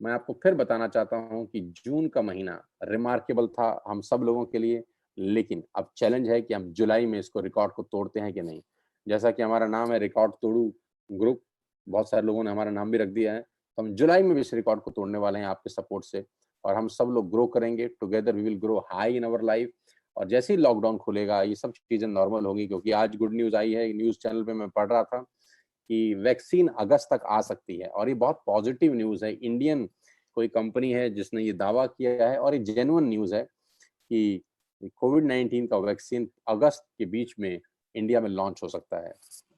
मैं आपको फिर बताना चाहता हूं कि जून का महीना रिमार्केबल था हम सब लोगों के लिए, लेकिन अब चैलेंज है कि हम जुलाई में इसको रिकॉर्ड को तोड़ते हैं कि नहीं। जैसा कि हमारा नाम है रिकॉर्ड तोड़ू ग्रुप, बहुत सारे लोगों ने हमारा नाम भी रख दिया है, तो हम जुलाई में भी इस रिकॉर्ड को तोड़ने वाले हैं आपके सपोर्ट से। और हम सब लोग ग्रो करेंगे together, we will grow high in our life. और जैसे ही लॉकडाउन खुलेगा ये सब चीजें नॉर्मल होगी, क्योंकि आज गुड न्यूज आई है, न्यूज चैनल पे मैं पढ़ रहा था कि वैक्सीन अगस्त तक आ सकती है, और ये बहुत पॉजिटिव न्यूज है। इंडियन कोई कंपनी है जिसने ये दावा किया है, और ये जेन्युइन न्यूज है कि कोविड-19 का वैक्सीन अगस्त के बीच में इंडिया में लॉन्च हो सकता है।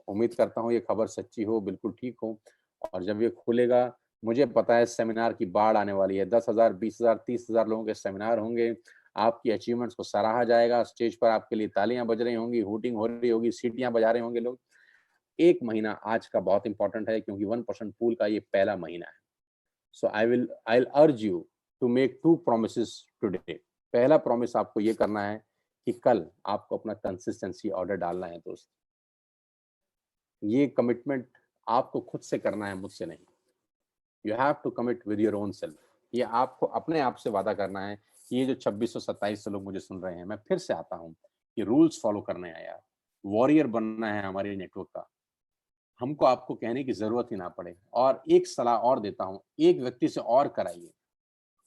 उम्मीद करता हूँ ये खबर सच्ची हो, बिल्कुल ठीक हो। और जब ये खुलेगा, मुझे पता है सेमिनार की बाढ़ आने वाली है। 10,000 20,000 30,000 लोगों के सेमिनार होंगे। आपकी अचीवमेंट्स को सराहा जाएगा, स्टेज पर आपके लिए तालियां बज रही होंगी, हूटिंग हो रही होगी, सीटियां बजा रहे होंगे लोग। एक महीना आज का बहुत इंपॉर्टेंट है, क्योंकि 1% पूल का ये पहला महीना है। So I will urge you to make 2 promises today. पहला प्रॉमिस आपको ये करना है कि कल आपको अपना कंसिस्टेंसी ऑर्डर डालना है दोस्त। ये कमिटमेंट आपको खुद से करना है, मुझसे नहीं। You have to commit with your own self. ये आपको अपने आप से वादा करना है कि ये जो 2627 लोग मुझे सुन रहे हैं, मैं फिर से आता हूँ कि रूल्स फॉलो करने हैं यार। वॉरियर बनना है हमारे नेटवर्क का, हमको आपको कहने की जरूरत ही ना पड़े। और एक सलाह और देता हूँ, एक व्यक्ति से और कराइए,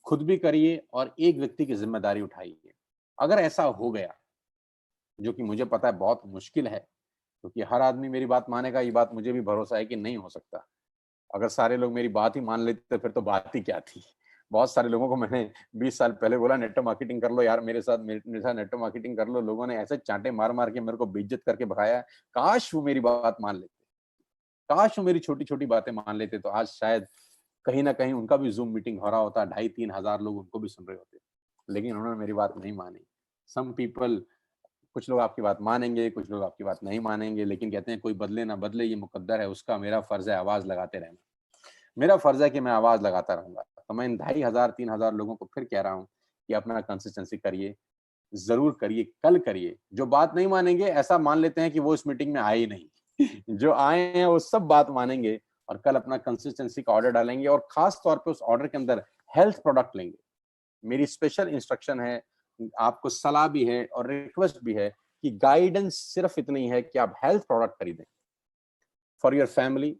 खुद भी करिए और एक व्यक्ति की जिम्मेदारी उठाइए। अगर ऐसा हो गया, जो कि मुझे पता है बहुत मुश्किल है, क्योंकि हर आदमी मेरी बात मानेगा, ये बात मुझे भी भरोसा है कि नहीं हो सकता। अगर सारे लोग मेरी बात ही मान लेते फिर तो बात ही क्या थी। बहुत सारे लोगों को मैंने 20 साल पहले बोला नेटवर्क मार्केटिंग कर लो यार, मेरे साथ नेटवर्क मार्केटिंग कर लो। लोगों ने ऐसे चांटे मार मार के मेरे को बेइज्जत करके भगाया। काश वो मेरी बात मान लेते, काश वो मेरी छोटी छोटी बातें मान लेते, तो आज शायद कहीं ना कहीं उनका भी जूम मीटिंग हो रहा होता, 2,500-3,000 लोग उनको भी सुन रहे होते। लेकिन उन्होंने मेरी बात नहीं मानी। सम पीपल, कुछ लोग आपकी बात मानेंगे, कुछ लोग आपकी बात नहीं मानेंगे, लेकिन कहते हैं कोई बदले ना बदले, ये मुकद्दर है उसका, मेरा फर्ज है आवाज लगाते रहना। मेरा फर्ज है कि मैं आवाज लगाता रहूंगा। तो मैं इन 2,500-3,000 लोगों को फिर कह रहा हूँ कि अपना कंसिस्टेंसी करिए, जरूर करिए, कल करिए। जो बात नहीं मानेंगे ऐसा मान लेते हैं कि वो इस मीटिंग में आए ही नहीं। जो आए हैं वो सब बात मानेंगे, और कल अपना कंसिस्टेंसी का ऑर्डर डालेंगे, और खास तौर पे उस ऑर्डर के अंदर हेल्थ प्रोडक्ट लेंगे। मेरी स्पेशल इंस्ट्रक्शन है, आपको सलाह भी है और रिक्वेस्ट भी है कि गाइडेंस सिर्फ इतनी है कि आप हेल्थ प्रोडक्ट खरीदें फॉर योर फैमिली।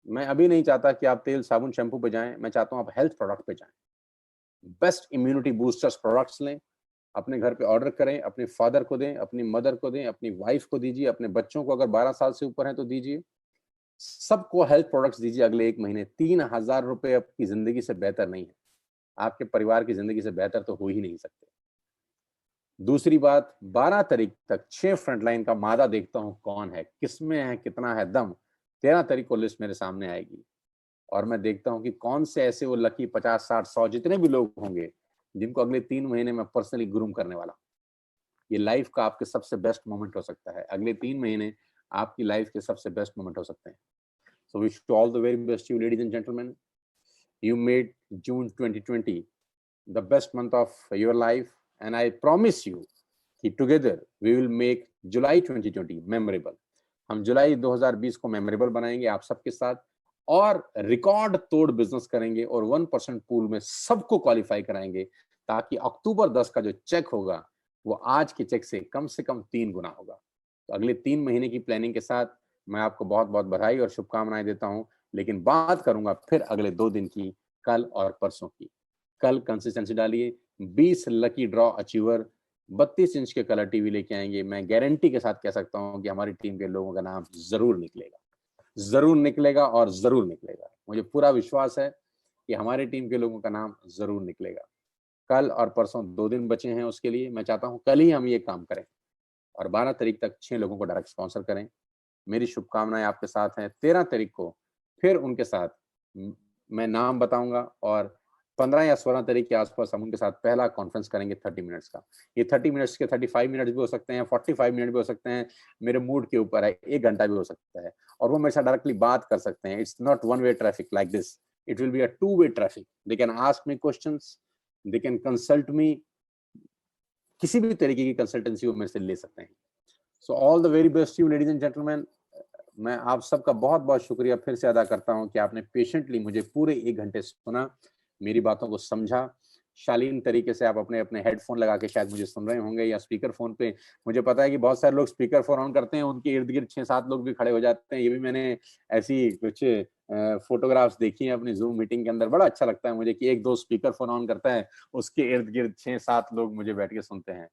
मैं अभी नहीं चाहता कि आप तेल साबुन शैम्पू पे जाएं, मैं चाहता हूं आप हेल्थ प्रोडक्ट पे जाएं। बेस्ट इम्यूनिटी बूस्टर्स प्रोडक्ट्स लें, अपने घर पे ऑर्डर करें, अपने फादर को दें, अपनी मदर को दें, अपनी वाइफ को दीजिए, अपने बच्चों को अगर 12 साल से ऊपर है तो दीजिए। सबको हेल्थ प्रोडक्ट्स दीजिए अगले 1 महीने। 3,000 रुपए आपकी जिंदगी से बेहतर नहीं है, आपके परिवार की जिंदगी से बेहतर तो हो ही नहीं सकते। दूसरी बात, 12 तारीख तक 6 फ्रंटलाइन का मादा देखता हूं कौन है, किसमें है, कितना है दम। 13 तारीख को लिस्ट मेरे सामने आएगी, और मैं देखता हूं कि कौन से ऐसे वो लकी 50 60 100 जितने भी लोग होंगे जिनको अगले 3 महीने में पर्सनली ग्रूम करने वाला। ये लाइफ का आपके सबसे बेस्ट मोमेंट हो सकता है। अगले 3 महीने आपकी लाइफ के सबसे बेस्ट मोमेंट हो सकते हैं। So wish you all the very best you ladies and gentleman. You made June 2020 the best month of your life, and I promise you that together we will make July 2020 memorable. हम जुलाई 2020 को memorable बनाएंगे आप सबके साथ, और record तोड़ business करेंगे और 1% पूल में सबको क्वालिफाई कराएंगे, ताकि अक्टूबर 10 का जो चेक होगा वो आज के चेक से कम 3 गुना होगा। तो अगले 3 महीने की प्लानिंग के साथ मैं आपको बहुत बहुत बधाई और शुभकामनाएं देता हूं, लेकिन बात करूंगा फिर अगले 2 दिन की, कल और परसों की। कल कंसिस्टेंसी डालिए, 20 लकी ड्रॉ अचीवर 32 इंच के कलर टीवी लेके आएंगे। मैं गारंटी के साथ कह सकता हूं कि हमारी टीम के लोगों का नाम जरूर निकलेगा, जरूर निकलेगा और जरूर निकलेगा। मुझे पूरा विश्वास है कि हमारी टीम के लोगों का नाम जरूर निकलेगा। कल और परसों 2 दिन बचे हैं, उसके लिए मैं चाहता हूं कल ही हम ये काम करें और 12 तारीख तक 6 लोगों को डायरेक्ट स्पॉन्सर करें। मेरी शुभकामनाएं आपके साथ हैं। 13 तारीख को फिर उनके साथ मैं नाम बताऊंगा, और 15 या 16 तारीख के आसपास हम उनके साथ पहला कॉन्फ्रेंस करेंगे 30 मिनट्स का। ये 30 मिनट्स के 35 मिनट्स भी हो सकते हैं, 45 मिनट भी हो सकते हैं, मेरे मूड के ऊपर है, 1 घंटा भी हो सकता है, और वो मेरे साथ डायरेक्टली बात कर सकते हैं। It's not one way traffic like this, it will be a two way traffic. They can ask me questions, they can consult me, किसी भी तरीके की कंसल्टेंसी वो मेरे से ले सकते हैं। So all the very best you ladies and gentleman. मैं आप सबका बहुत बहुत शुक्रिया फिर से अदा करता हूं कि आपने पेशेंटली मुझे पूरे 1 घंटे सुना, मेरी बातों को समझा। शालीन तरीके से आप अपने अपने हेडफोन लगा के शायद मुझे सुन रहे होंगे, या स्पीकर फोन पे। मुझे पता है कि बहुत सारे लोग स्पीकर फोन ऑन करते हैं, उनके इर्द गिर्द 6-7 लोग भी खड़े हो जाते हैं। ये भी मैंने ऐसी कुछ फोटोग्राफ्स देखी हैं अपनी जूम मीटिंग के अंदर। बड़ा अच्छा लगता है मुझे कि 1-2 स्पीकर फोन ऑन करता है, उसके इर्द गिर्द 6-7 लोग मुझे बैठ के सुनते हैं।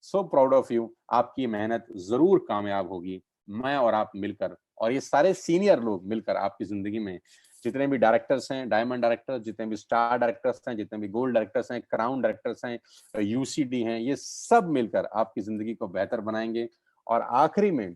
So proud of you. आपकी मेहनत जरूर कामयाब होगी। मैं और आप मिलकर, और ये सारे सीनियर लोग मिलकर आपकी जिंदगी में, जितने भी डायरेक्टर्स हैं, डायमंड डायरेक्टर्स, जितने भी स्टार डायरेक्टर्स हैं, जितने भी गोल्ड डायरेक्टर्स हैं, क्राउन डायरेक्टर्स हैं, यूसीडी हैं, ये सब मिलकर आपकी जिंदगी को बेहतर बनाएंगे। और आखिरी में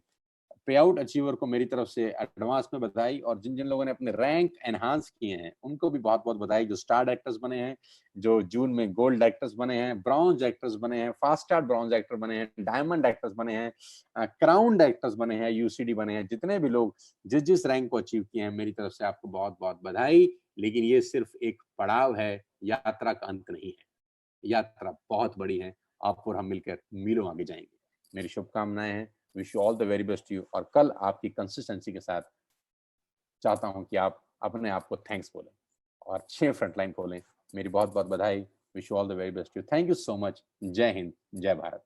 पे आउट अचीवर को मेरी तरफ से एडवांस में बधाई, और जिन जिन लोगों ने अपने रैंक एनहांस किए हैं उनको भी बहुत बहुत बधाई। जो स्टार डायरेक्टर्स बने हैं, जो जून में गोल्ड डायरेक्टर्स बने हैं, ब्रॉन्ज डायरेक्टर्स बने हैं, फास्ट स्टार ब्रॉन्ज डायरेक्टर बने हैं, डायमंड डायरेक्टर्स बने हैं, क्राउन डायरेक्टर्स बने हैं, यूसीडी बने हैं, जितने भी लोग जिस जिस रैंक को अचीव किए हैं, मेरी तरफ से आपको बहुत बहुत बधाई। लेकिन ये सिर्फ एक पड़ाव है, यात्रा का अंत नहीं है। यात्रा बहुत बड़ी है, आप और हम मिलकर मीलों आगे जाएंगे। मेरी शुभकामनाएं हैं। Wish you all the very best you. और कल आपकी कंसिस्टेंसी के साथ चाहता हूं कि आप अपने आप को थैंक्स बोलें और 6 फ्रंटलाइन खोलें। मेरी बहुत बहुत बधाई। Wish you all the very best you. Thank you so much. जय हिंद, जय भारत।